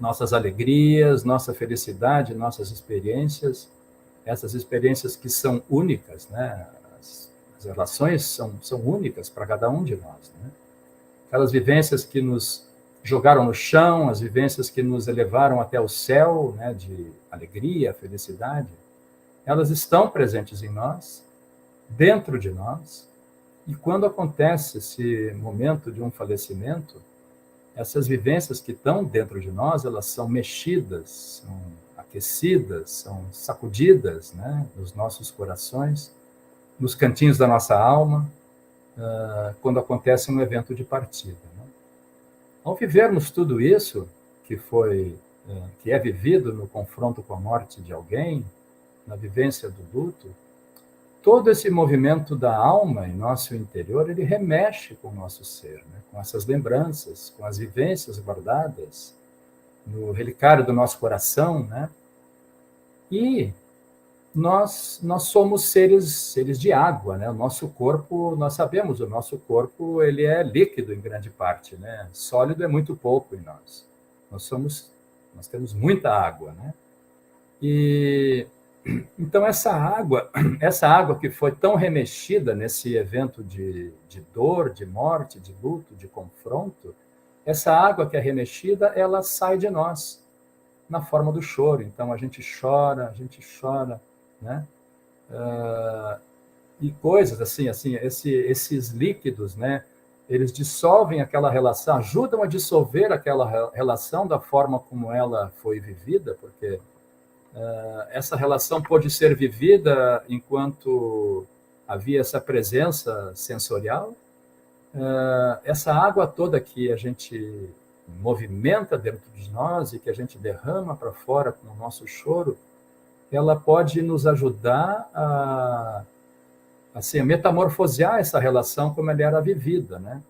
Nossas alegrias, nossa felicidade, nossas experiências, essas experiências que são únicas, né? As relações são únicas para cada um de nós, né? Aquelas vivências que nos jogaram no chão, as vivências que nos elevaram até o céu, né? De alegria, felicidade, elas estão presentes em nós, dentro de nós. E quando acontece esse momento de um falecimento, essas vivências que estão dentro de nós, elas são mexidas, são aquecidas, são sacudidas, né, nos nossos corações, nos cantinhos da nossa alma, quando acontece um evento de partida, né? Ao vivermos tudo isso, que é vivido no confronto com a morte de alguém, na vivência do luto, todo esse movimento da alma em nosso interior, ele remexe com o nosso ser, né? Com essas lembranças, com as vivências guardadas no relicário do nosso coração, né? E nós somos seres de água, né? O nosso corpo, nós sabemos, o nosso corpo ele é líquido em grande parte, né? Sólido é muito pouco em nós. Nós temos muita água, né? E então essa água que foi tão remexida nesse evento de dor, de morte, de luto, de confronto, essa água que é remexida, ela sai de nós na forma do choro. Então a gente chora, né? E coisas assim, esses líquidos, né? Eles dissolvem aquela relação, ajudam a dissolver aquela relação da forma como ela foi vivida, porque essa relação pôde ser vivida enquanto havia essa presença sensorial. Essa água toda que a gente movimenta dentro de nós e que a gente derrama para fora com o nosso choro, ela pode nos ajudar a metamorfosear essa relação como ela era vivida, né?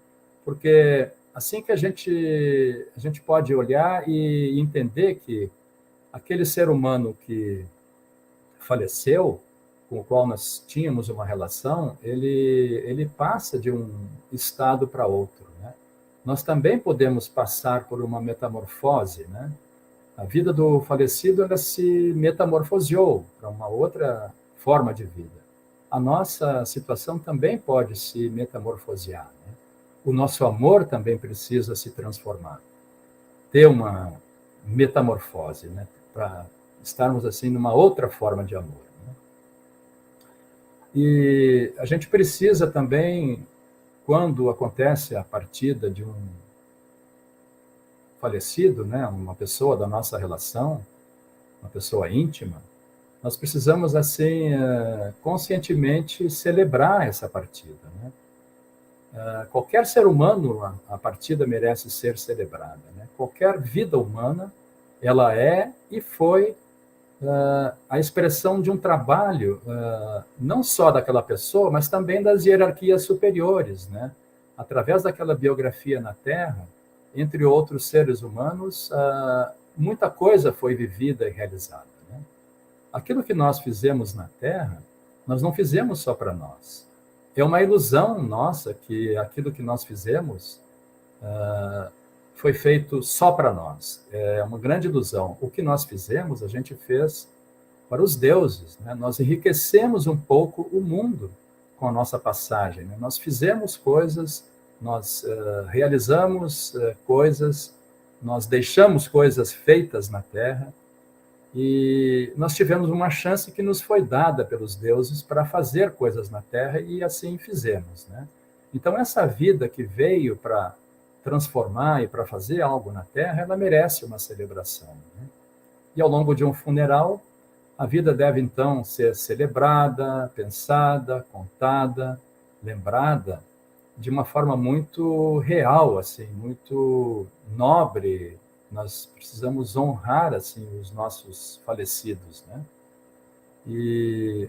Porque assim que a gente pode olhar e entender que aquele ser humano que faleceu, com o qual nós tínhamos uma relação, ele passa de um estado para outro, né? Nós também podemos passar por uma metamorfose, né? A vida do falecido, ela se metamorfoseou para uma outra forma de vida. A nossa situação também pode se metamorfosear, né? O nosso amor também precisa se transformar, ter uma metamorfose, né? Para estarmos assim numa outra forma de amor. E a gente precisa também, quando acontece a partida de um falecido, né, uma pessoa da nossa relação, uma pessoa íntima, nós precisamos, assim, conscientemente celebrar essa partida, né? Qualquer ser humano, a partida merece ser celebrada, né? Qualquer vida humana, ela é e foi a expressão de um trabalho, não só daquela pessoa, mas também das hierarquias superiores, né? Através daquela biografia na Terra, entre outros seres humanos, muita coisa foi vivida e realizada, né? Aquilo que nós fizemos na Terra, nós não fizemos só para nós. É uma ilusão nossa que aquilo que nós fizemos foi feito só para nós. É uma grande ilusão. O que nós fizemos, a gente fez para os deuses, né? Nós enriquecemos um pouco o mundo com a nossa passagem, né? Nós fizemos coisas, nós realizamos coisas, nós deixamos coisas feitas na Terra e nós tivemos uma chance que nos foi dada pelos deuses para fazer coisas na Terra e assim fizemos, né? Então, essa vida que veio para transformar e para fazer algo na Terra, ela merece uma celebração, né? E ao longo de um funeral, a vida deve, então, ser celebrada, pensada, contada, lembrada de uma forma muito real, assim, muito nobre. Nós precisamos honrar, assim, os nossos falecidos, né? E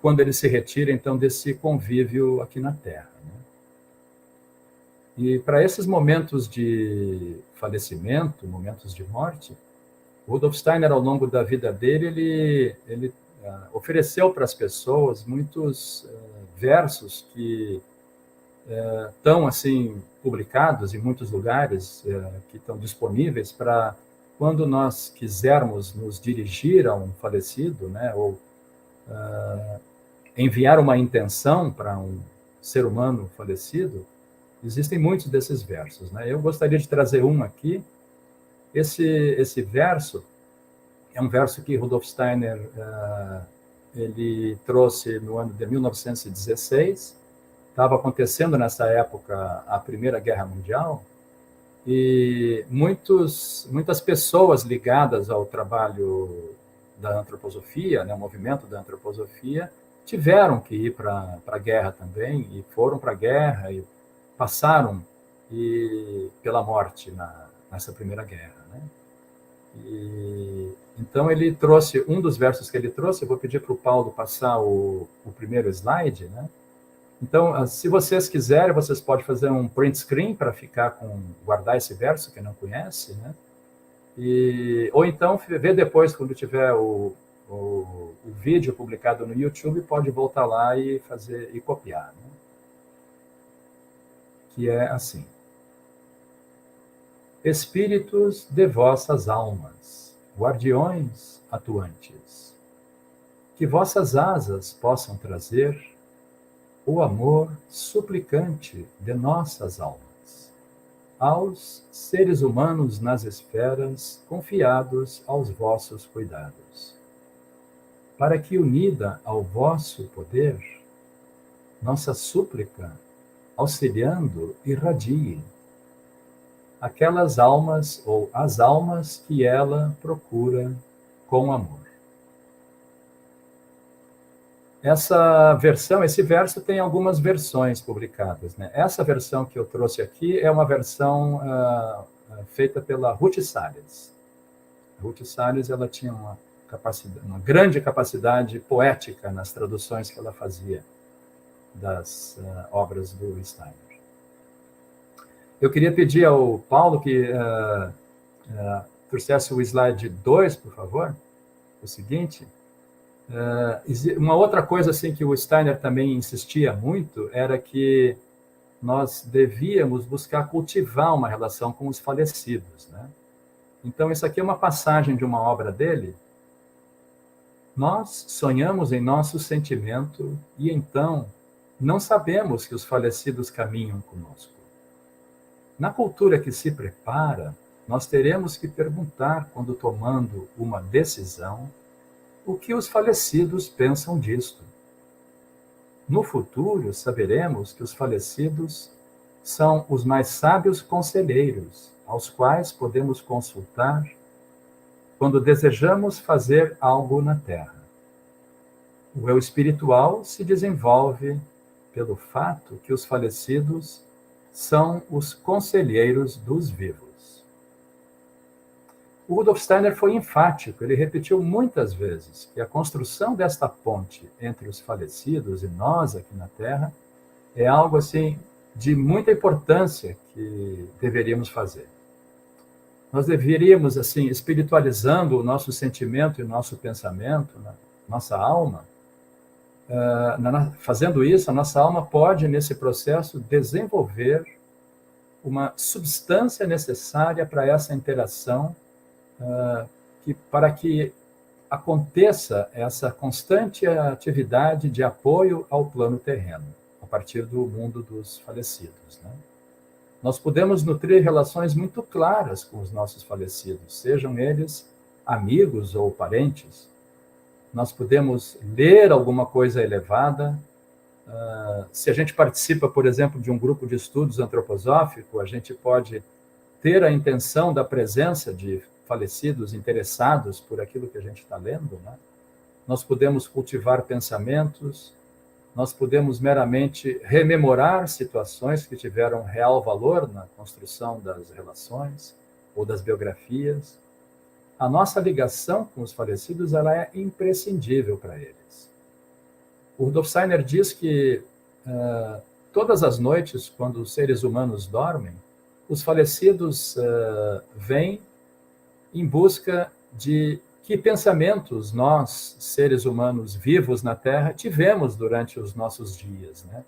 quando eles se retiram, então, desse convívio aqui na Terra, né? E para esses momentos de falecimento, momentos de morte, Rudolf Steiner, ao longo da vida dele, ele ofereceu para as pessoas muitos versos que estão assim publicados em muitos lugares, que estão disponíveis para quando nós quisermos nos dirigir a um falecido, né, ou enviar uma intenção para um ser humano falecido. Existem muitos desses versos, né? Eu gostaria de trazer um aqui. Esse verso é um verso que Rudolf Steiner ele trouxe no ano de 1916. Estava acontecendo nessa época a Primeira Guerra Mundial e muitas pessoas ligadas ao trabalho da antroposofia, né, o movimento da antroposofia, tiveram que ir para a guerra também e foram para a guerra e passaram pela morte nessa Primeira Guerra, né? Então ele trouxe um dos versos que ele trouxe. Eu vou pedir para o Paulo passar o primeiro slide, né? Então, se vocês quiserem, vocês podem fazer um print screen para guardar esse verso que não conhece, né? Ou então ver depois, quando tiver o vídeo publicado no YouTube, pode voltar lá e copiar, né? Que é assim: Espíritos de vossas almas, guardiões atuantes, que vossas asas possam trazer o amor suplicante de nossas almas aos seres humanos nas esferas confiados aos vossos cuidados, para que, unida ao vosso poder, nossa súplica, auxiliando, irradie aquelas almas ou as almas que ela procura com amor. Esse verso tem algumas versões publicadas, né? Essa versão que eu trouxe aqui é uma versão feita pela Ruth Salles. A Ruth Salles, ela tinha uma grande capacidade poética nas traduções que ela fazia das obras do Steiner. Eu queria pedir ao Paulo que trouxesse o slide 2, por favor, o seguinte. Uma outra coisa assim que o Steiner também insistia muito era que nós devíamos buscar cultivar uma relação com os falecidos, né? Então, isso aqui é uma passagem de uma obra dele. Nós sonhamos em nosso sentimento e então não sabemos que os falecidos caminham conosco. Na cultura que se prepara, nós teremos que perguntar, quando tomando uma decisão, o que os falecidos pensam disto. No futuro, saberemos que os falecidos são os mais sábios conselheiros, aos quais podemos consultar quando desejamos fazer algo na Terra. O eu espiritual se desenvolve pelo fato que os falecidos são os conselheiros dos vivos. O Rudolf Steiner foi enfático, ele repetiu muitas vezes que a construção desta ponte entre os falecidos e nós aqui na Terra é algo assim de muita importância que deveríamos fazer. Nós deveríamos, assim, espiritualizando o nosso sentimento e o nosso pensamento, nossa alma, fazendo isso, a nossa alma pode, nesse processo, desenvolver uma substância necessária para essa interação, para que aconteça essa constante atividade de apoio ao plano terreno, a partir do mundo dos falecidos, né? Nós podemos nutrir relações muito claras com os nossos falecidos, sejam eles amigos ou parentes. Nós podemos ler alguma coisa elevada. Se a gente participa, por exemplo, de um grupo de estudos antroposófico, a gente pode ter a intenção da presença de falecidos interessados por aquilo que a gente está lendo, né? Nós podemos cultivar pensamentos, nós podemos meramente rememorar situações que tiveram real valor na construção das relações ou das biografias. A nossa ligação com os falecidos ela é imprescindível para eles. O Rudolf Steiner diz que todas as noites, quando os seres humanos dormem, os falecidos vêm em busca de que pensamentos nós, seres humanos vivos na Terra, tivemos durante os nossos dias, né?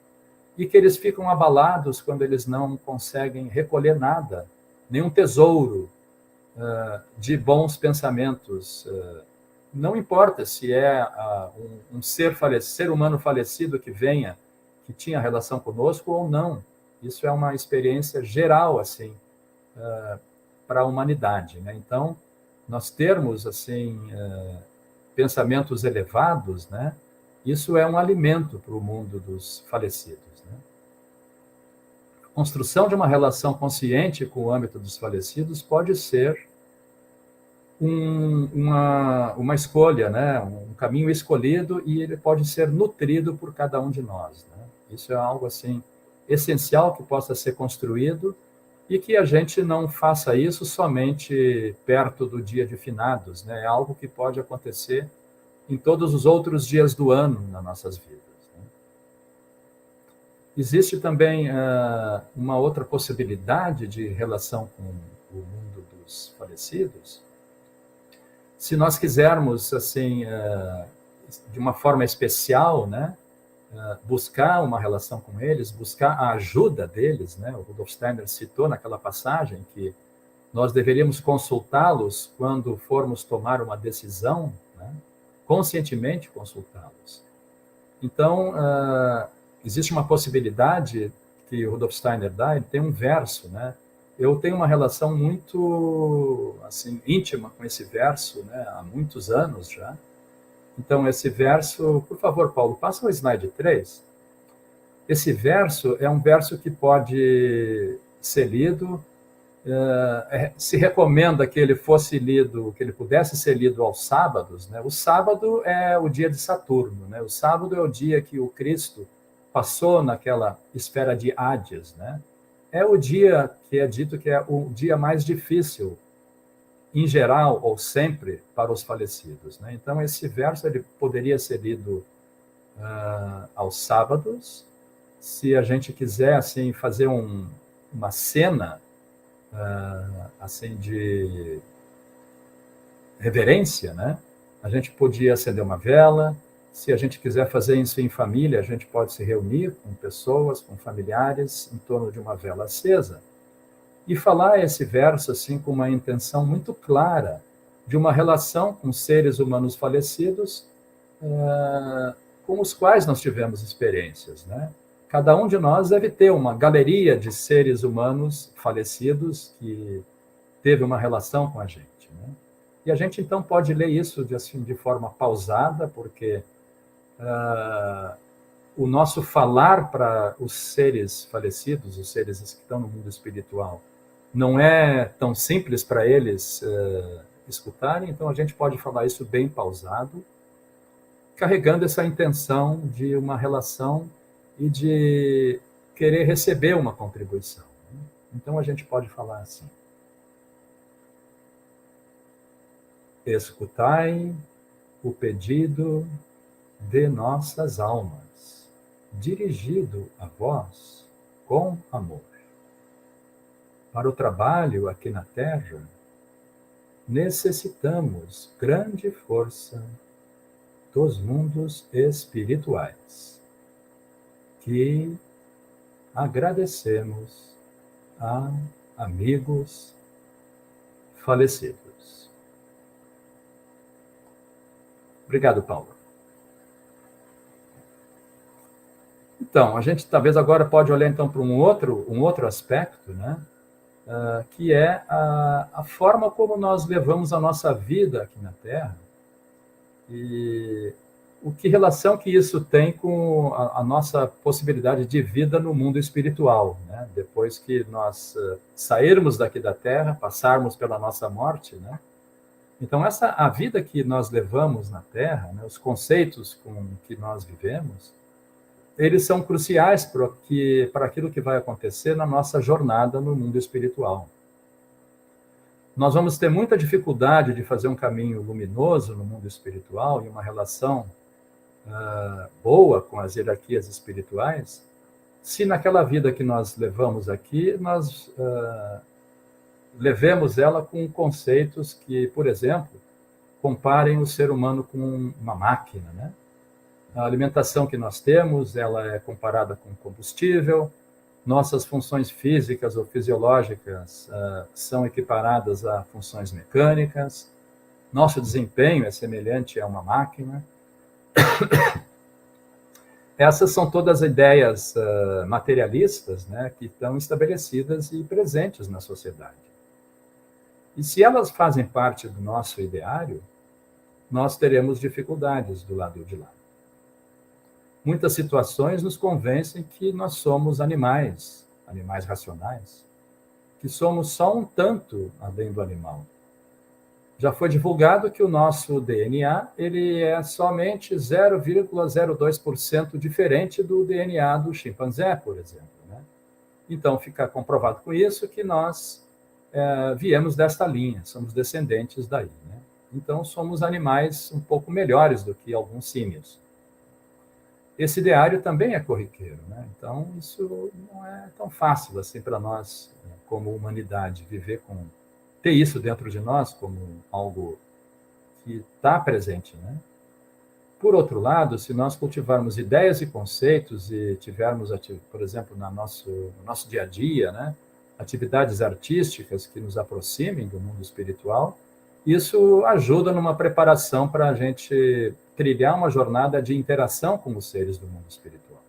E que eles ficam abalados quando eles não conseguem recolher nada, nenhum tesouro de bons pensamentos. Não importa se é um ser humano falecido que venha, que tinha relação conosco ou não. Isso é uma experiência geral, assim, para a humanidade, né? Então, nós termos assim pensamentos elevados, né? Isso é um alimento para o mundo dos falecidos, né? A construção de uma relação consciente com o âmbito dos falecidos pode ser uma escolha, né? Um caminho escolhido e ele pode ser nutrido por cada um de nós, né? Isso é algo assim essencial que possa ser construído e que a gente não faça isso somente perto do dia de finados, né? É algo que pode acontecer em todos os outros dias do ano nas nossas vidas, né? Existe também uma outra possibilidade de relação com o mundo dos falecidos. Se nós quisermos, assim, de uma forma especial, né? Buscar uma relação com eles, buscar a ajuda deles, né? O Rudolf Steiner citou naquela passagem que nós deveríamos consultá-los quando formos tomar uma decisão, né? Conscientemente consultá-los. Então, existe uma possibilidade que o Rudolf Steiner dá, ele tem um verso, né? Eu tenho uma relação muito assim, íntima com esse verso, né? Há muitos anos já. Então, esse verso, por favor, Paulo, passa o slide 3. Esse verso é um verso que pode ser lido, se recomenda que ele fosse lido, que ele pudesse ser lido aos sábados, né? O sábado é o dia de Saturno, né? O sábado é o dia que o Cristo passou naquela esfera de Hades, né? É o dia que é dito que é o dia mais difícil, em geral ou sempre, para os falecidos, né? Então, esse verso ele poderia ser lido aos sábados, se a gente quiser assim, fazer uma cena assim, de reverência, né? A gente podia acender uma vela. Se a gente quiser fazer isso em família, a gente pode se reunir com pessoas, com familiares, em torno de uma vela acesa e falar esse verso assim com uma intenção muito clara de uma relação com seres humanos falecidos, com os quais nós tivemos experiências, né? Cada um de nós deve ter uma galeria de seres humanos falecidos que teve uma relação com a gente, né? E a gente então pode ler isso de forma pausada, porque o nosso falar para os seres falecidos, os seres que estão no mundo espiritual, não é tão simples para eles escutarem, então a gente pode falar isso bem pausado, carregando essa intenção de uma relação e de querer receber uma contribuição. Então a gente pode falar assim: escutai o pedido de nossas almas, dirigido a vós com amor. Para o trabalho aqui na Terra, necessitamos grande força dos mundos espirituais, que agradecemos a amigos falecidos. Obrigado, Paulo. Então, a gente talvez agora pode olhar então para um outro aspecto, né? Que é a forma como nós levamos a nossa vida aqui na Terra e que relação que isso tem com a nossa possibilidade de vida no mundo espiritual, né? Depois que nós sairmos daqui da Terra, passarmos pela nossa morte, né? Então, a vida que nós levamos na Terra, né, os conceitos com que nós vivemos, eles são cruciais para aquilo que vai acontecer na nossa jornada no mundo espiritual. Nós vamos ter muita dificuldade de fazer um caminho luminoso no mundo espiritual e uma relação boa com as hierarquias espirituais, se naquela vida que nós levamos aqui, nós levemos ela com conceitos que, por exemplo, comparem o ser humano com uma máquina, né? A alimentação que nós temos, ela é comparada com combustível, nossas funções físicas ou fisiológicas são equiparadas a funções mecânicas, nosso desempenho é semelhante a uma máquina. Essas são todas ideias materialistas, né, que estão estabelecidas e presentes na sociedade. E se elas fazem parte do nosso ideário, nós teremos dificuldades do lado de lá. Muitas situações nos convencem que nós somos animais racionais, que somos só um tanto além do animal. Já foi divulgado que o nosso DNA ele é somente 0,02% diferente do DNA do chimpanzé, por exemplo, né? Então, fica comprovado com isso que nós viemos desta linha, somos descendentes daí, né? Então, somos animais um pouco melhores do que alguns símios. Esse ideário também é corriqueiro, né? Então, isso não é tão fácil assim para nós, como humanidade, ter isso dentro de nós como algo que está presente, né? Por outro lado, se nós cultivarmos ideias e conceitos e tivermos, por exemplo, no nosso dia a dia, né, atividades artísticas que nos aproximem do mundo espiritual, isso ajuda numa preparação para a gente trilhar uma jornada de interação com os seres do mundo espiritual.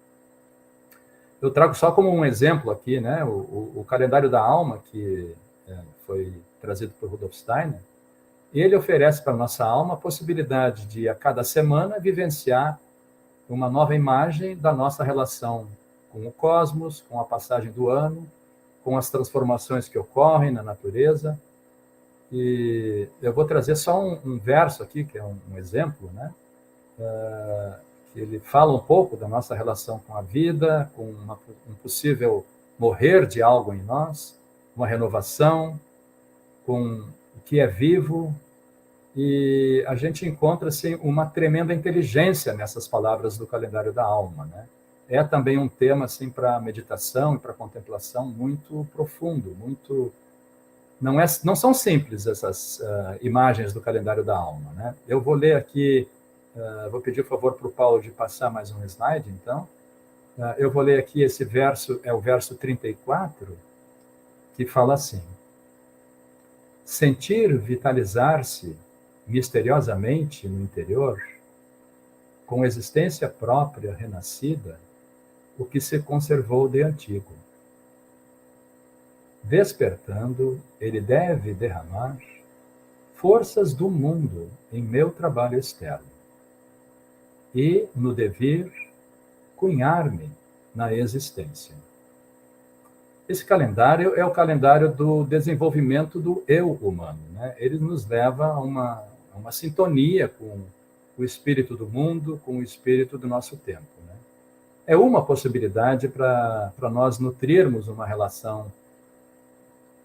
Eu trago só como um exemplo aqui, né, o calendário da alma, que foi trazido por Rudolf Steiner. Ele oferece para a nossa alma a possibilidade de, a cada semana, vivenciar uma nova imagem da nossa relação com o cosmos, com a passagem do ano, com as transformações que ocorrem na natureza. E eu vou trazer só um verso aqui, que é um exemplo, né? Que ele fala um pouco da nossa relação com a vida, com um possível morrer de algo em nós, uma renovação, com o que é vivo, e a gente encontra assim, uma tremenda inteligência nessas palavras do calendário da alma, né? É também um tema assim, para meditação e para contemplação muito profundo, muito não são simples essas imagens do calendário da alma, né? Eu vou ler aqui, vou pedir o favor para o Paulo de passar mais um slide, então. Eu vou ler aqui esse verso, é o verso 34, que fala assim: sentir vitalizar-se misteriosamente no interior, com existência própria renascida, o que se conservou de antigo. Despertando, ele deve derramar forças do mundo em meu trabalho externo e, no devir, cunhar-me na existência. Esse calendário é o calendário do desenvolvimento do eu humano, né? Ele nos leva a uma sintonia com o espírito do mundo, com o espírito do nosso tempo, né? É uma possibilidade para nós nutrirmos uma relação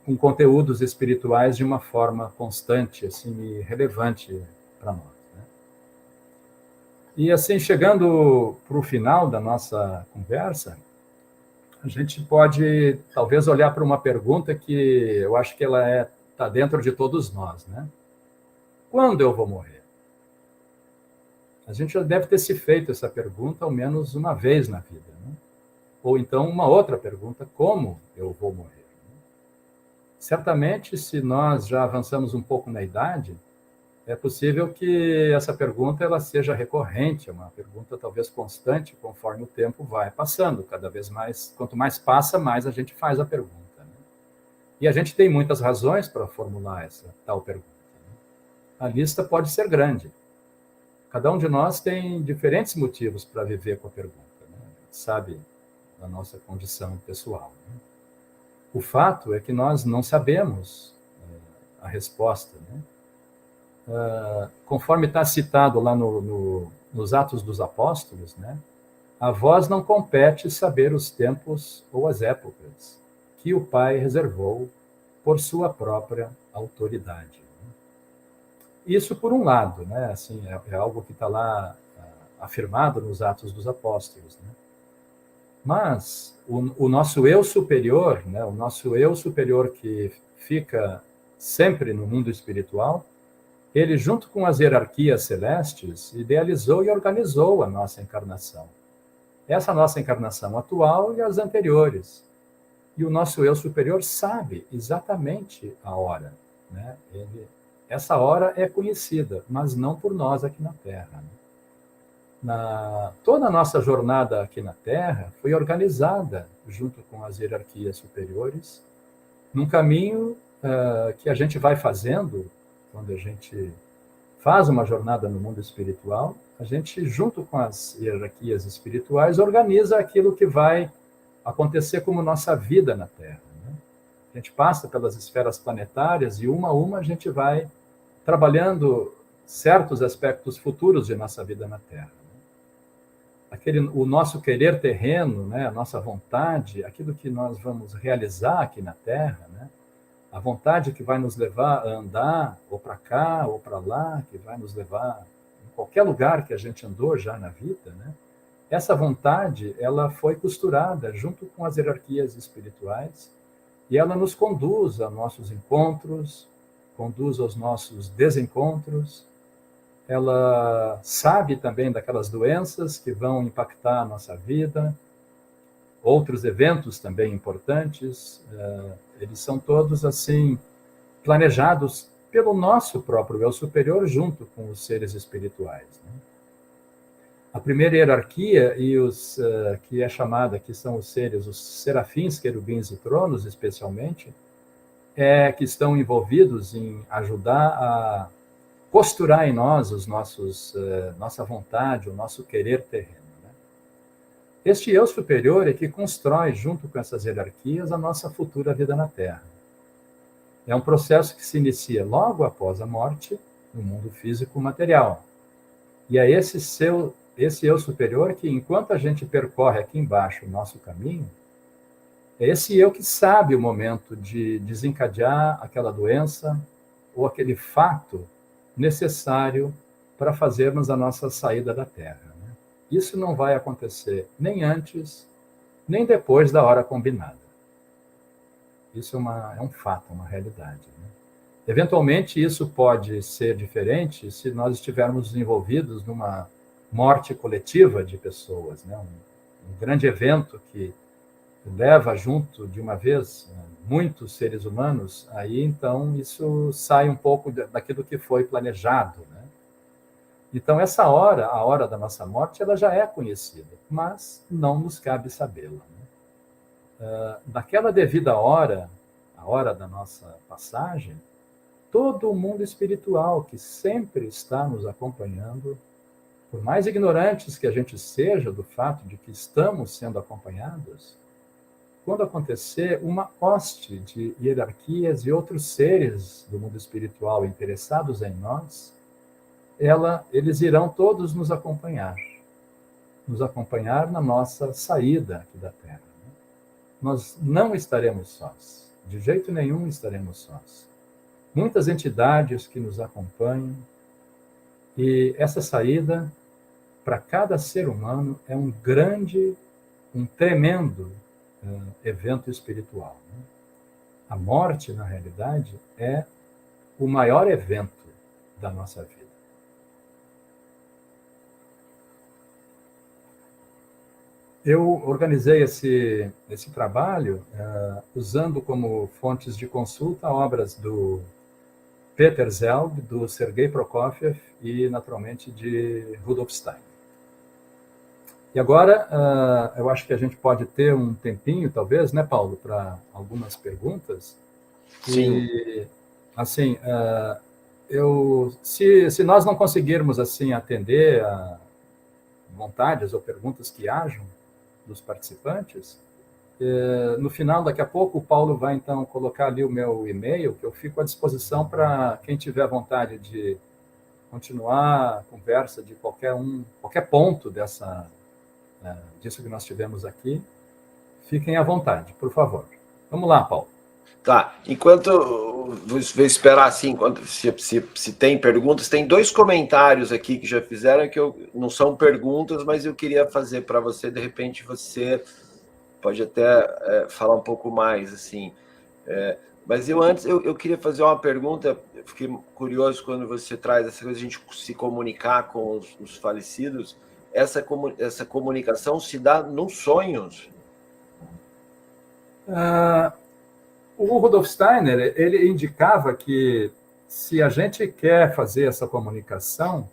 com conteúdos espirituais de uma forma constante, assim, e relevante para nós, né? E assim, chegando para o final da nossa conversa, a gente pode talvez olhar para uma pergunta que eu acho que ela está dentro de todos nós, né? Quando eu vou morrer? A gente já deve ter se feito essa pergunta ao menos uma vez na vida, né? Ou então uma outra pergunta: como eu vou morrer? Certamente, se nós já avançamos um pouco na idade, é possível que essa pergunta ela seja recorrente, é uma pergunta talvez constante, conforme o tempo vai passando. Cada vez mais, quanto mais passa, mais a gente faz a pergunta, né? E a gente tem muitas razões para formular essa tal pergunta, né? A lista pode ser grande. Cada um de nós tem diferentes motivos para viver com a pergunta, né? A gente sabe da nossa condição pessoal, né? O fato é que nós não sabemos a resposta, né? Conforme está citado lá nos Atos dos Apóstolos, né? A vós não compete saber os tempos ou as épocas que o Pai reservou por sua própria autoridade. Isso por um lado, né? Assim, é algo que está lá afirmado nos Atos dos Apóstolos, né? Mas o nosso eu superior, né? O nosso eu superior que fica sempre no mundo espiritual, ele, junto com as hierarquias celestes, idealizou e organizou a nossa encarnação. Essa nossa encarnação atual e as anteriores. E o nosso eu superior sabe exatamente a hora, né? Essa hora é conhecida, mas não por nós aqui na Terra, né? Toda a nossa jornada aqui na Terra foi organizada junto com as hierarquias superiores, num caminho que a gente vai fazendo. Quando a gente faz uma jornada no mundo espiritual, a gente, junto com as hierarquias espirituais, organiza aquilo que vai acontecer como nossa vida na Terra, né? A gente passa pelas esferas planetárias e uma a uma a gente vai trabalhando certos aspectos futuros de nossa vida na Terra, né? O nosso querer terreno, né? A nossa vontade, aquilo que nós vamos realizar aqui na Terra, né? A vontade que vai nos levar a andar, ou para cá, ou para lá, que vai nos levar em qualquer lugar que a gente andou já na vida, né? Essa vontade, ela foi costurada junto com as hierarquias espirituais e ela nos conduz a nossos encontros, conduz aos nossos desencontros. Ela sabe também daquelas doenças que vão impactar a nossa vida, outros eventos também importantes. Eles são todos assim planejados pelo nosso próprio eu superior junto com os seres espirituais, né? A primeira hierarquia e os que é chamada, que são os seres, os serafins, querubins e tronos, especialmente, que estão envolvidos em ajudar a costurar em nós os nossos nossa vontade, o nosso querer terreno. Este eu superior é que constrói, junto com essas hierarquias, a nossa futura vida na Terra. É um processo que se inicia logo após a morte, no mundo físico material. E é esse eu superior que, enquanto a gente percorre aqui embaixo o nosso caminho, é esse eu que sabe o momento de desencadear aquela doença ou aquele fato necessário para fazermos a nossa saída da Terra. Isso não vai acontecer nem antes, nem depois da hora combinada. Isso é um fato, uma realidade, né? Eventualmente, isso pode ser diferente se nós estivermos envolvidos numa morte coletiva de pessoas, né? Um grande evento que leva junto, de uma vez, muitos seres humanos, aí, então, isso sai um pouco daquilo que foi planejado, né? Então, essa hora, a hora da nossa morte, ela já é conhecida, mas não nos cabe sabê-la, né? Naquela devida hora, a hora da nossa passagem, todo o mundo espiritual que sempre está nos acompanhando, por mais ignorantes que a gente seja do fato de que estamos sendo acompanhados, quando acontecer uma hoste de hierarquias e outros seres do mundo espiritual interessados em nós, eles irão todos nos acompanhar na nossa saída aqui da Terra. Nós não estaremos sós, de jeito nenhum estaremos sós. Muitas entidades que nos acompanham, e essa saída, para cada ser humano, é um tremendo evento espiritual, né? A morte, na realidade, é o maior evento da nossa vida. Eu organizei esse trabalho usando como fontes de consulta obras do Peter Zelb, do Sergei Prokofiev e, naturalmente, de Rudolf Steiner. E agora, eu acho que a gente pode ter um tempinho, talvez, né, Paulo, para algumas perguntas. Sim. E, assim, se nós não conseguirmos, assim, atender a vontades ou perguntas que hajam dos participantes, no final, daqui a pouco, o Paulo vai, então, colocar ali o meu e-mail, que eu fico à disposição para quem tiver vontade de continuar a conversa de qualquer ponto disso que nós tivemos aqui. Fiquem à vontade, por favor. Vamos lá, Paulo. Tá, enquanto vou esperar assim, enquanto se tem perguntas, tem 2 comentários aqui que já fizeram que não são perguntas, mas eu queria fazer para você, de repente você pode até falar um pouco mais, assim. Mas eu queria fazer uma pergunta, eu fiquei curioso quando você traz essa coisa de a gente se comunicar com os falecidos, essa comunicação se dá nos sonhos? O Rudolf Steiner, ele indicava que se a gente quer fazer essa comunicação,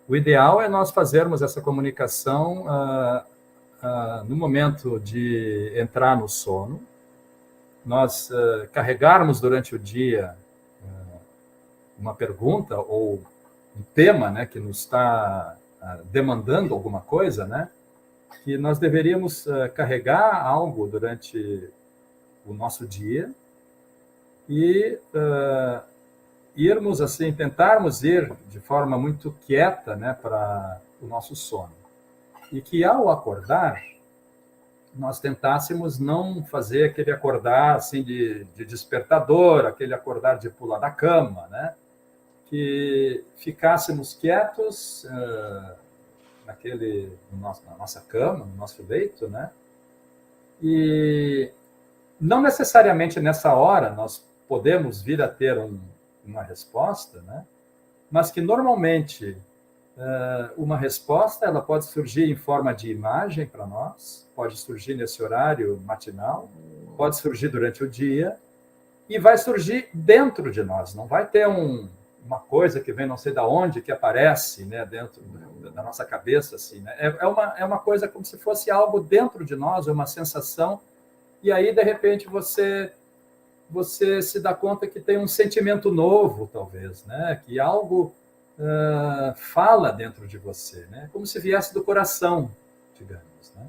o ideal é nós fazermos essa comunicação no momento de entrar no sono, nós carregarmos durante o dia uma pergunta ou um tema, né, que nos está demandando alguma coisa, né, que nós deveríamos carregar algo durante o nosso dia e irmos assim, tentarmos ir de forma muito quieta, né, para o nosso sono. E que ao acordar, nós tentássemos não fazer aquele acordar assim de despertador, aquele acordar de pular da cama, né? Que ficássemos quietos na nossa cama, no nosso leito, né? E não necessariamente nessa hora nós podemos vir a ter uma resposta, né? Mas que normalmente uma resposta ela pode surgir em forma de imagem para nós, pode surgir nesse horário matinal, pode surgir durante o dia e vai surgir dentro de nós. Não vai ter uma coisa que vem não sei de onde que aparece, né, dentro da nossa cabeça, assim, né? É uma coisa como se fosse algo dentro de nós, uma sensação. E aí de repente você se dá conta que tem um sentimento novo, talvez, né? Que algo fala dentro de você, né? Como se viesse do coração, digamos, né?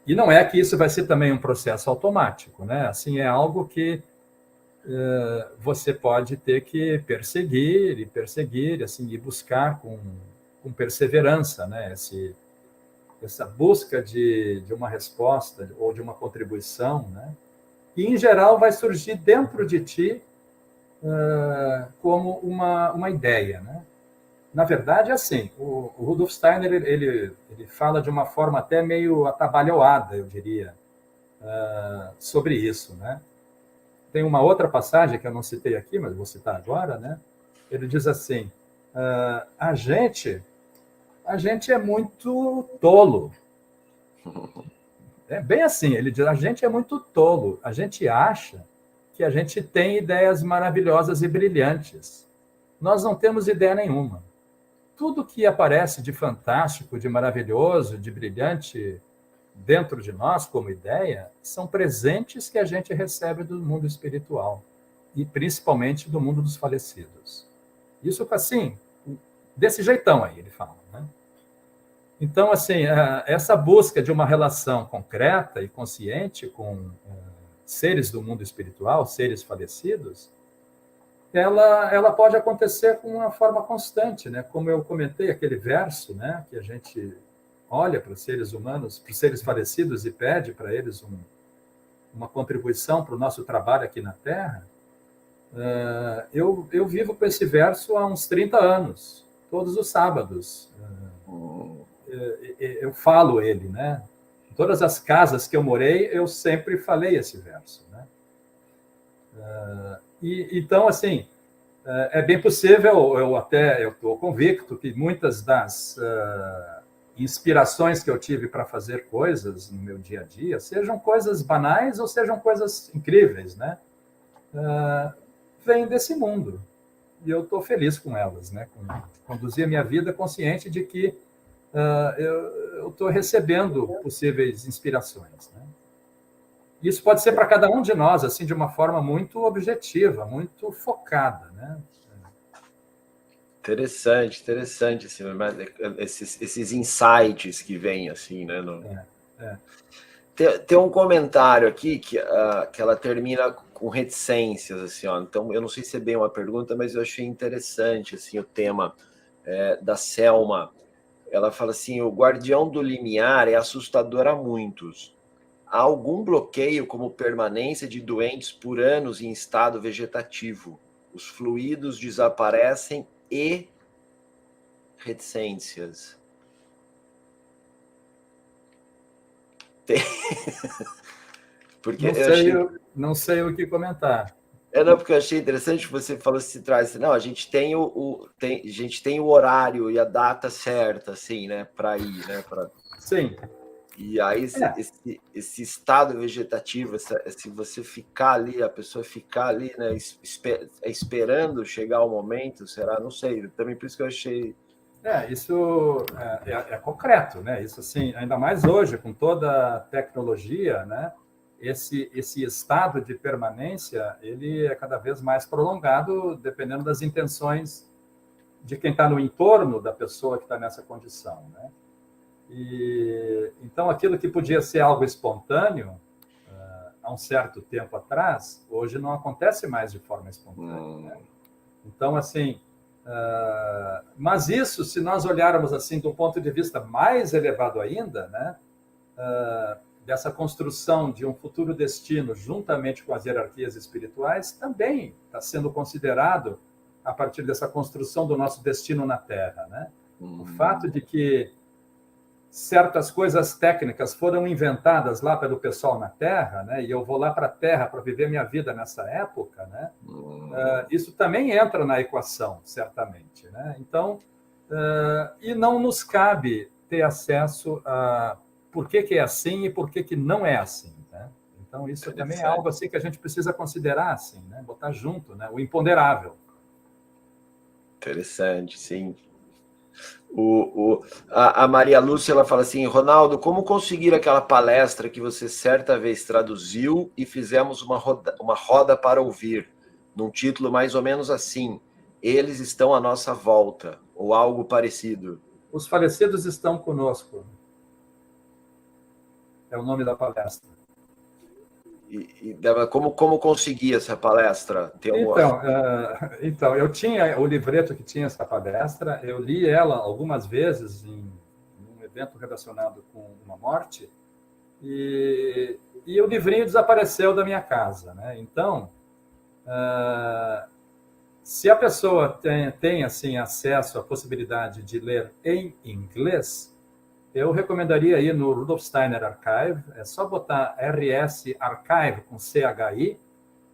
E não é que isso vai ser também um processo automático, né? Assim, é algo que você pode ter que perseguir, assim, e buscar com perseverança, né? Essa busca de uma resposta ou de uma contribuição, né? E, em geral, vai surgir dentro de ti como uma ideia, né? Na verdade, assim, o Rudolf Steiner ele fala de uma forma até meio atabalhoada, eu diria, sobre isso, né? Tem uma outra passagem que eu não citei aqui, mas vou citar agora, né? Ele diz assim: a gente é muito tolo. É bem assim, ele diz: a gente é muito tolo. A gente acha que a gente tem ideias maravilhosas e brilhantes. Nós não temos ideia nenhuma. Tudo que aparece de fantástico, de maravilhoso, de brilhante dentro de nós como ideia, são presentes que a gente recebe do mundo espiritual e principalmente do mundo dos falecidos. Isso assim, desse jeitão aí, ele fala, né? Então, assim, essa busca de uma relação concreta e consciente com seres do mundo espiritual, seres falecidos, ela pode acontecer com uma forma constante, né? Como eu comentei, aquele verso, né, que a gente olha para os seres humanos, para os seres falecidos e pede para eles uma contribuição para o nosso trabalho aqui na Terra. Eu vivo com esse verso há uns 30 anos, todos os sábados. Eu falo ele, né? Em todas as casas que eu morei, eu sempre falei esse verso, né? Então, assim, é bem possível, eu estou convicto que muitas das inspirações que eu tive para fazer coisas no meu dia a dia, sejam coisas banais ou sejam coisas incríveis, né? Vêm desse mundo. E eu estou feliz com elas, né? Conduzir a minha vida consciente de que eu estou recebendo possíveis inspirações, né? Isso pode ser para cada um de nós, assim, de uma forma muito objetiva, muito focada, né? Interessante, assim, esses insights que vêm, assim, né? Tem um comentário aqui que ela termina com reticências, assim, ó. Então, eu não sei se é bem uma pergunta, mas eu achei interessante, assim, o tema da Selma. Ela fala assim: o guardião do limiar é assustador a muitos. Há algum bloqueio, como permanência de doentes por anos em estado vegetativo? Os fluidos desaparecem e reticências. Porque não sei o que comentar. Não, porque eu achei interessante, você falou se traz, não, a gente tem a gente tem o horário e a data certa, assim, né, para ir, né, Sim. E aí esse estado vegetativo, se você ficar ali, a pessoa ficar ali, né, esperando chegar o momento, será, não sei, também por isso que eu achei. Isso é concreto, né? Isso, assim, ainda mais hoje, com toda a tecnologia, né? Esse estado de permanência, ele é cada vez mais prolongado, dependendo das intenções de quem está no entorno da pessoa que está nessa condição, né? Então, aquilo que podia ser algo espontâneo, há um certo tempo atrás, hoje não acontece mais de forma espontânea, né? Então, assim, mas isso, se nós olharmos assim de um ponto de vista mais elevado ainda, né, dessa construção de um futuro destino juntamente com as hierarquias espirituais, também está sendo considerado a partir dessa construção do nosso destino na Terra, né? O fato de que certas coisas técnicas foram inventadas lá pelo pessoal na Terra, né? E eu vou lá para a Terra para viver minha vida nessa época, né? Isso também entra na equação, certamente, né? Então, e não nos cabe ter acesso a por que é assim e por que não é assim, né? Então, isso também é algo assim que a gente precisa considerar, assim, né? Botar junto, né? O imponderável. Interessante, sim. A Maria Lúcia, ela fala assim: Ronaldo, como conseguir aquela palestra que você certa vez traduziu e fizemos uma roda para ouvir, num título mais ou menos assim: Eles estão à nossa volta, ou algo parecido? Os falecidos estão conosco. É o nome da palestra. Como conseguir essa palestra? Então, eu tinha o livreto que tinha essa palestra, eu li ela algumas vezes em um evento relacionado com uma morte, e o livrinho desapareceu da minha casa, né? Então, se a pessoa tem assim acesso à possibilidade de ler em inglês, eu recomendaria ir no Rudolf Steiner Archive, é só botar RS Archive com CHI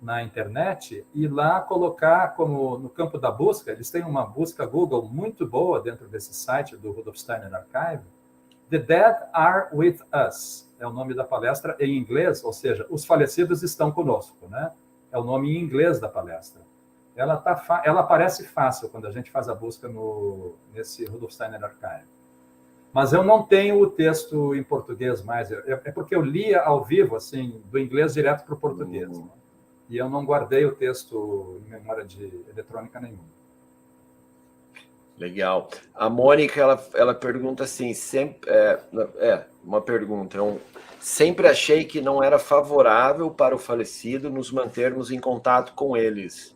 na internet e lá colocar como no campo da busca, eles têm uma busca Google muito boa dentro desse site do Rudolf Steiner Archive. The Dead Are With Us é o nome da palestra em inglês, ou seja, os falecidos estão conosco, né? É o nome em inglês da palestra. Ela aparece fácil quando a gente faz a busca nesse Rudolf Steiner Archive. Mas eu não tenho o texto em português mais. É porque eu lia ao vivo, assim, do inglês direto para o português. Né? E eu não guardei o texto em memória eletrônica nenhuma. Legal. A Mônica, ela pergunta assim, uma pergunta. Sempre achei que não era favorável para o falecido nos mantermos em contato com eles,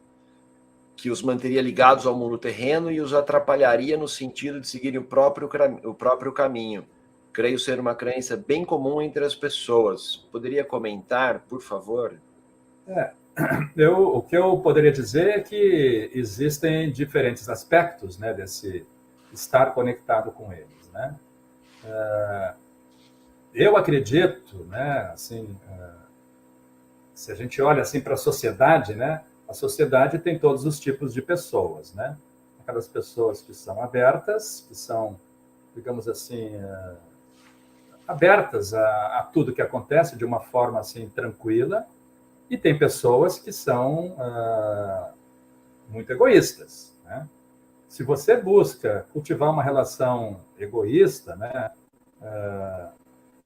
que os manteria ligados ao mundo terreno e os atrapalharia no sentido de seguirem o próprio caminho. Creio ser uma crença bem comum entre as pessoas. Poderia comentar, por favor? O que eu poderia dizer é que existem diferentes aspectos, né, desse estar conectado com eles, né? Eu acredito, né, assim, se a gente olha assim para a sociedade, né, a sociedade tem todos os tipos de pessoas, né? Aquelas pessoas que são abertas, que são, digamos assim, abertas a tudo que acontece de uma forma assim tranquila, e tem pessoas que são muito egoístas, né? Se você busca cultivar uma relação egoísta, né,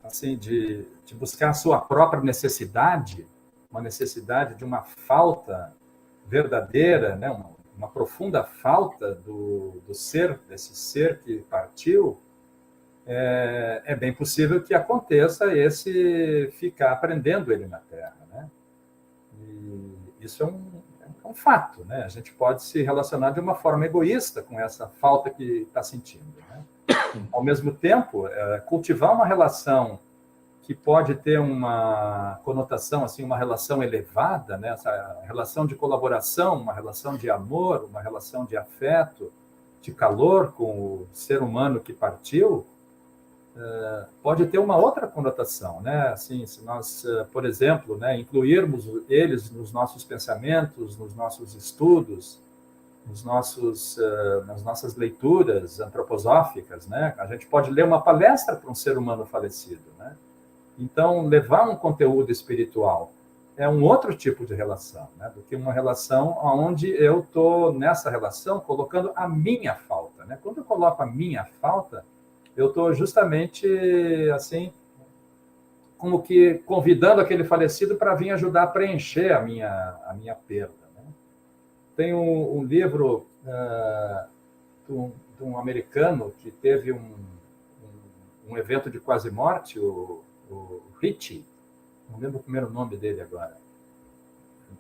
assim de buscar a sua própria necessidade, uma necessidade de uma falta verdadeira, né, uma profunda falta do ser, desse ser que partiu, é bem possível que aconteça esse ficar prendendo ele na Terra, né? E isso é um fato, né? A gente pode se relacionar de uma forma egoísta com essa falta que está sentindo, né? Ao mesmo tempo, cultivar uma relação que pode ter uma conotação, assim, uma relação elevada, né? Essa relação de colaboração, uma relação de amor, uma relação de afeto, de calor com o ser humano que partiu, pode ter uma outra conotação, né? Assim, se nós, por exemplo, né, incluirmos eles nos nossos pensamentos, nos nossos estudos, nas nossas leituras antroposóficas, né? A gente pode ler uma palestra para um ser humano falecido, né? Então, levar um conteúdo espiritual é um outro tipo de relação, né? Do que uma relação onde eu estou, nessa relação, colocando a minha falta, né? Quando eu coloco a minha falta, eu estou justamente, assim, como que convidando aquele falecido para vir ajudar a preencher a minha perda. Né? Tem um livro de um americano que teve um evento de quase morte, o Ritchie, não lembro o primeiro nome dele agora,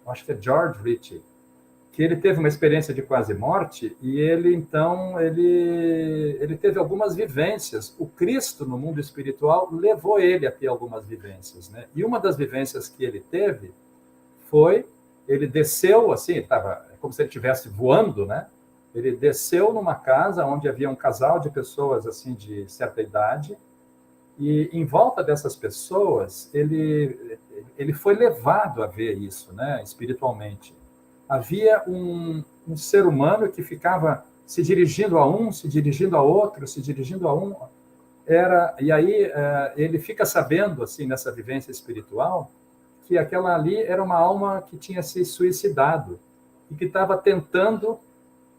acho que é George Ritchie, que ele teve uma experiência de quase morte e ele teve algumas vivências. O Cristo, no mundo espiritual, levou ele a ter algumas vivências, né? E uma das vivências que ele teve foi, ele desceu, assim, estava como se ele estivesse voando, né? Ele desceu numa casa onde havia um casal de pessoas, assim, de certa idade, e em volta dessas pessoas, ele foi levado a ver isso, né? Espiritualmente. Havia um ser humano que ficava se dirigindo a um, se dirigindo a outro, se dirigindo a um. E aí ele fica sabendo, assim, nessa vivência espiritual, que aquela ali era uma alma que tinha se suicidado e que estava tentando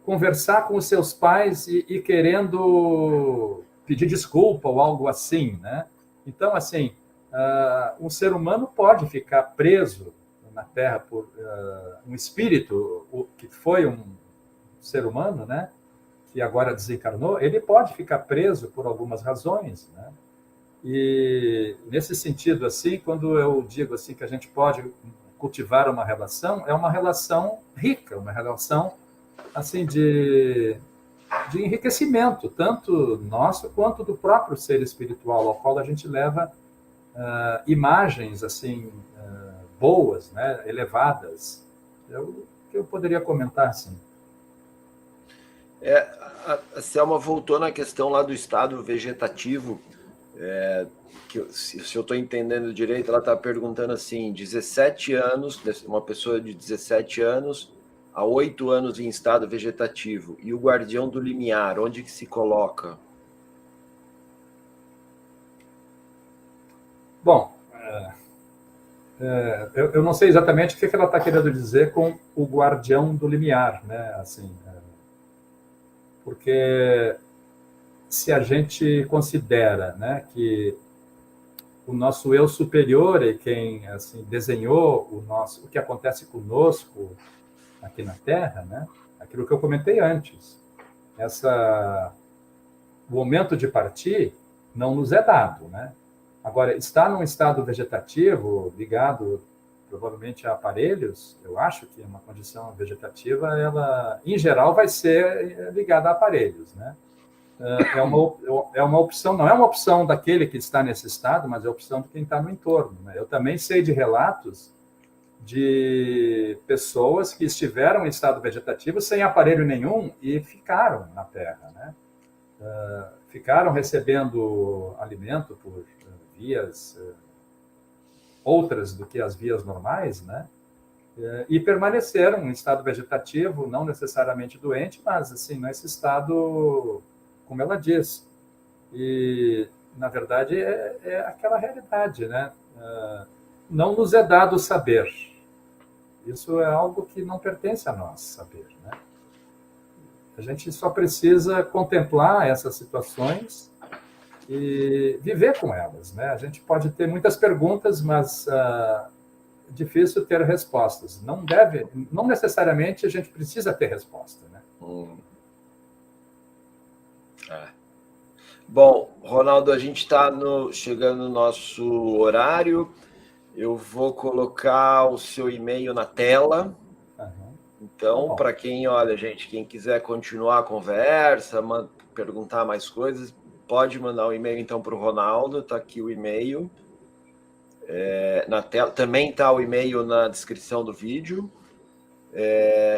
conversar com os seus pais e querendo pedir desculpa ou algo assim, né? Então, assim, um ser humano pode ficar preso na Terra por um espírito que foi um ser humano, né, que agora desencarnou, ele pode ficar preso por algumas razões, né? E nesse sentido, assim, quando eu digo assim que a gente pode cultivar uma relação, é uma relação rica, uma relação assim de enriquecimento, tanto nosso quanto do próprio ser espiritual, ao qual a gente leva imagens assim boas, né, elevadas. Eu poderia comentar, assim. A Selma voltou na questão lá do estado vegetativo. Se eu estou entendendo direito, ela está perguntando assim, 17 anos, uma pessoa de 17 anos a 8 anos em estado vegetativo, e o guardião do limiar, onde que se coloca? Bom, eu não sei exatamente o que ela está querendo dizer com o guardião do limiar, né? Assim, porque se a gente considera, né, que o nosso eu superior é quem assim desenhou o que acontece conosco aqui na Terra, né? Aquilo que eu comentei antes, o momento de partir não nos é dado, né? Agora, estar num estado vegetativo ligado provavelmente a aparelhos, eu acho que uma condição vegetativa, ela, em geral, vai ser ligada a aparelhos, né? É uma opção, não é uma opção daquele que está nesse estado, mas é a opção de quem está no entorno, né? Eu também sei de relatos de pessoas que estiveram em estado vegetativo sem aparelho nenhum e ficaram na Terra, né? Ficaram recebendo alimento por vias outras do que as vias normais, né? E permaneceram em estado vegetativo, não necessariamente doente, mas assim nesse estado, como ela diz. E na verdade é aquela realidade, né? Não nos é dado saber. Isso é algo que não pertence a nós saber, né? A gente só precisa contemplar essas situações e viver com elas, né? A gente pode ter muitas perguntas, mas é difícil ter respostas. Não necessariamente a gente precisa ter resposta, né? Bom, Ronaldo, a gente está chegando no nosso horário. Eu vou colocar o seu e-mail na tela. Então, para quem, olha, gente, quem quiser continuar a conversa, perguntar mais coisas, pode mandar um e-mail então para o Ronaldo. Está aqui o e-mail na tela. Também está o e-mail na descrição do vídeo.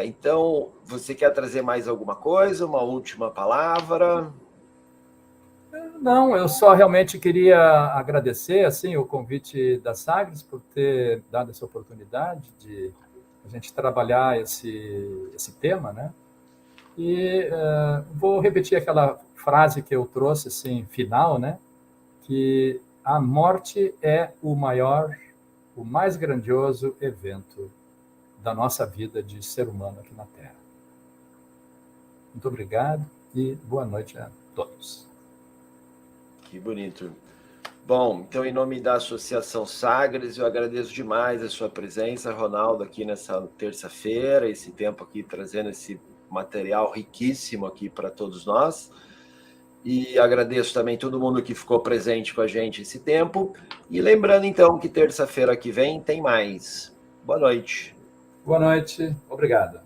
Então, você quer trazer mais alguma coisa? Uma última palavra? Não, eu só realmente queria agradecer assim o convite da Sagres por ter dado essa oportunidade de a gente trabalhar esse tema, né? E vou repetir aquela frase que eu trouxe assim final, né? Que a morte é o mais grandioso evento da nossa vida de ser humano aqui na Terra. Muito obrigado e boa noite a todos. Que bonito. Bom, então, em nome da Associação Sagres, eu agradeço demais a sua presença, Ronaldo, aqui nessa terça-feira, esse tempo aqui trazendo esse material riquíssimo aqui para todos nós. E agradeço também todo mundo que ficou presente com a gente esse tempo. E lembrando, então, que terça-feira que vem tem mais. Boa noite. Boa noite. Obrigado.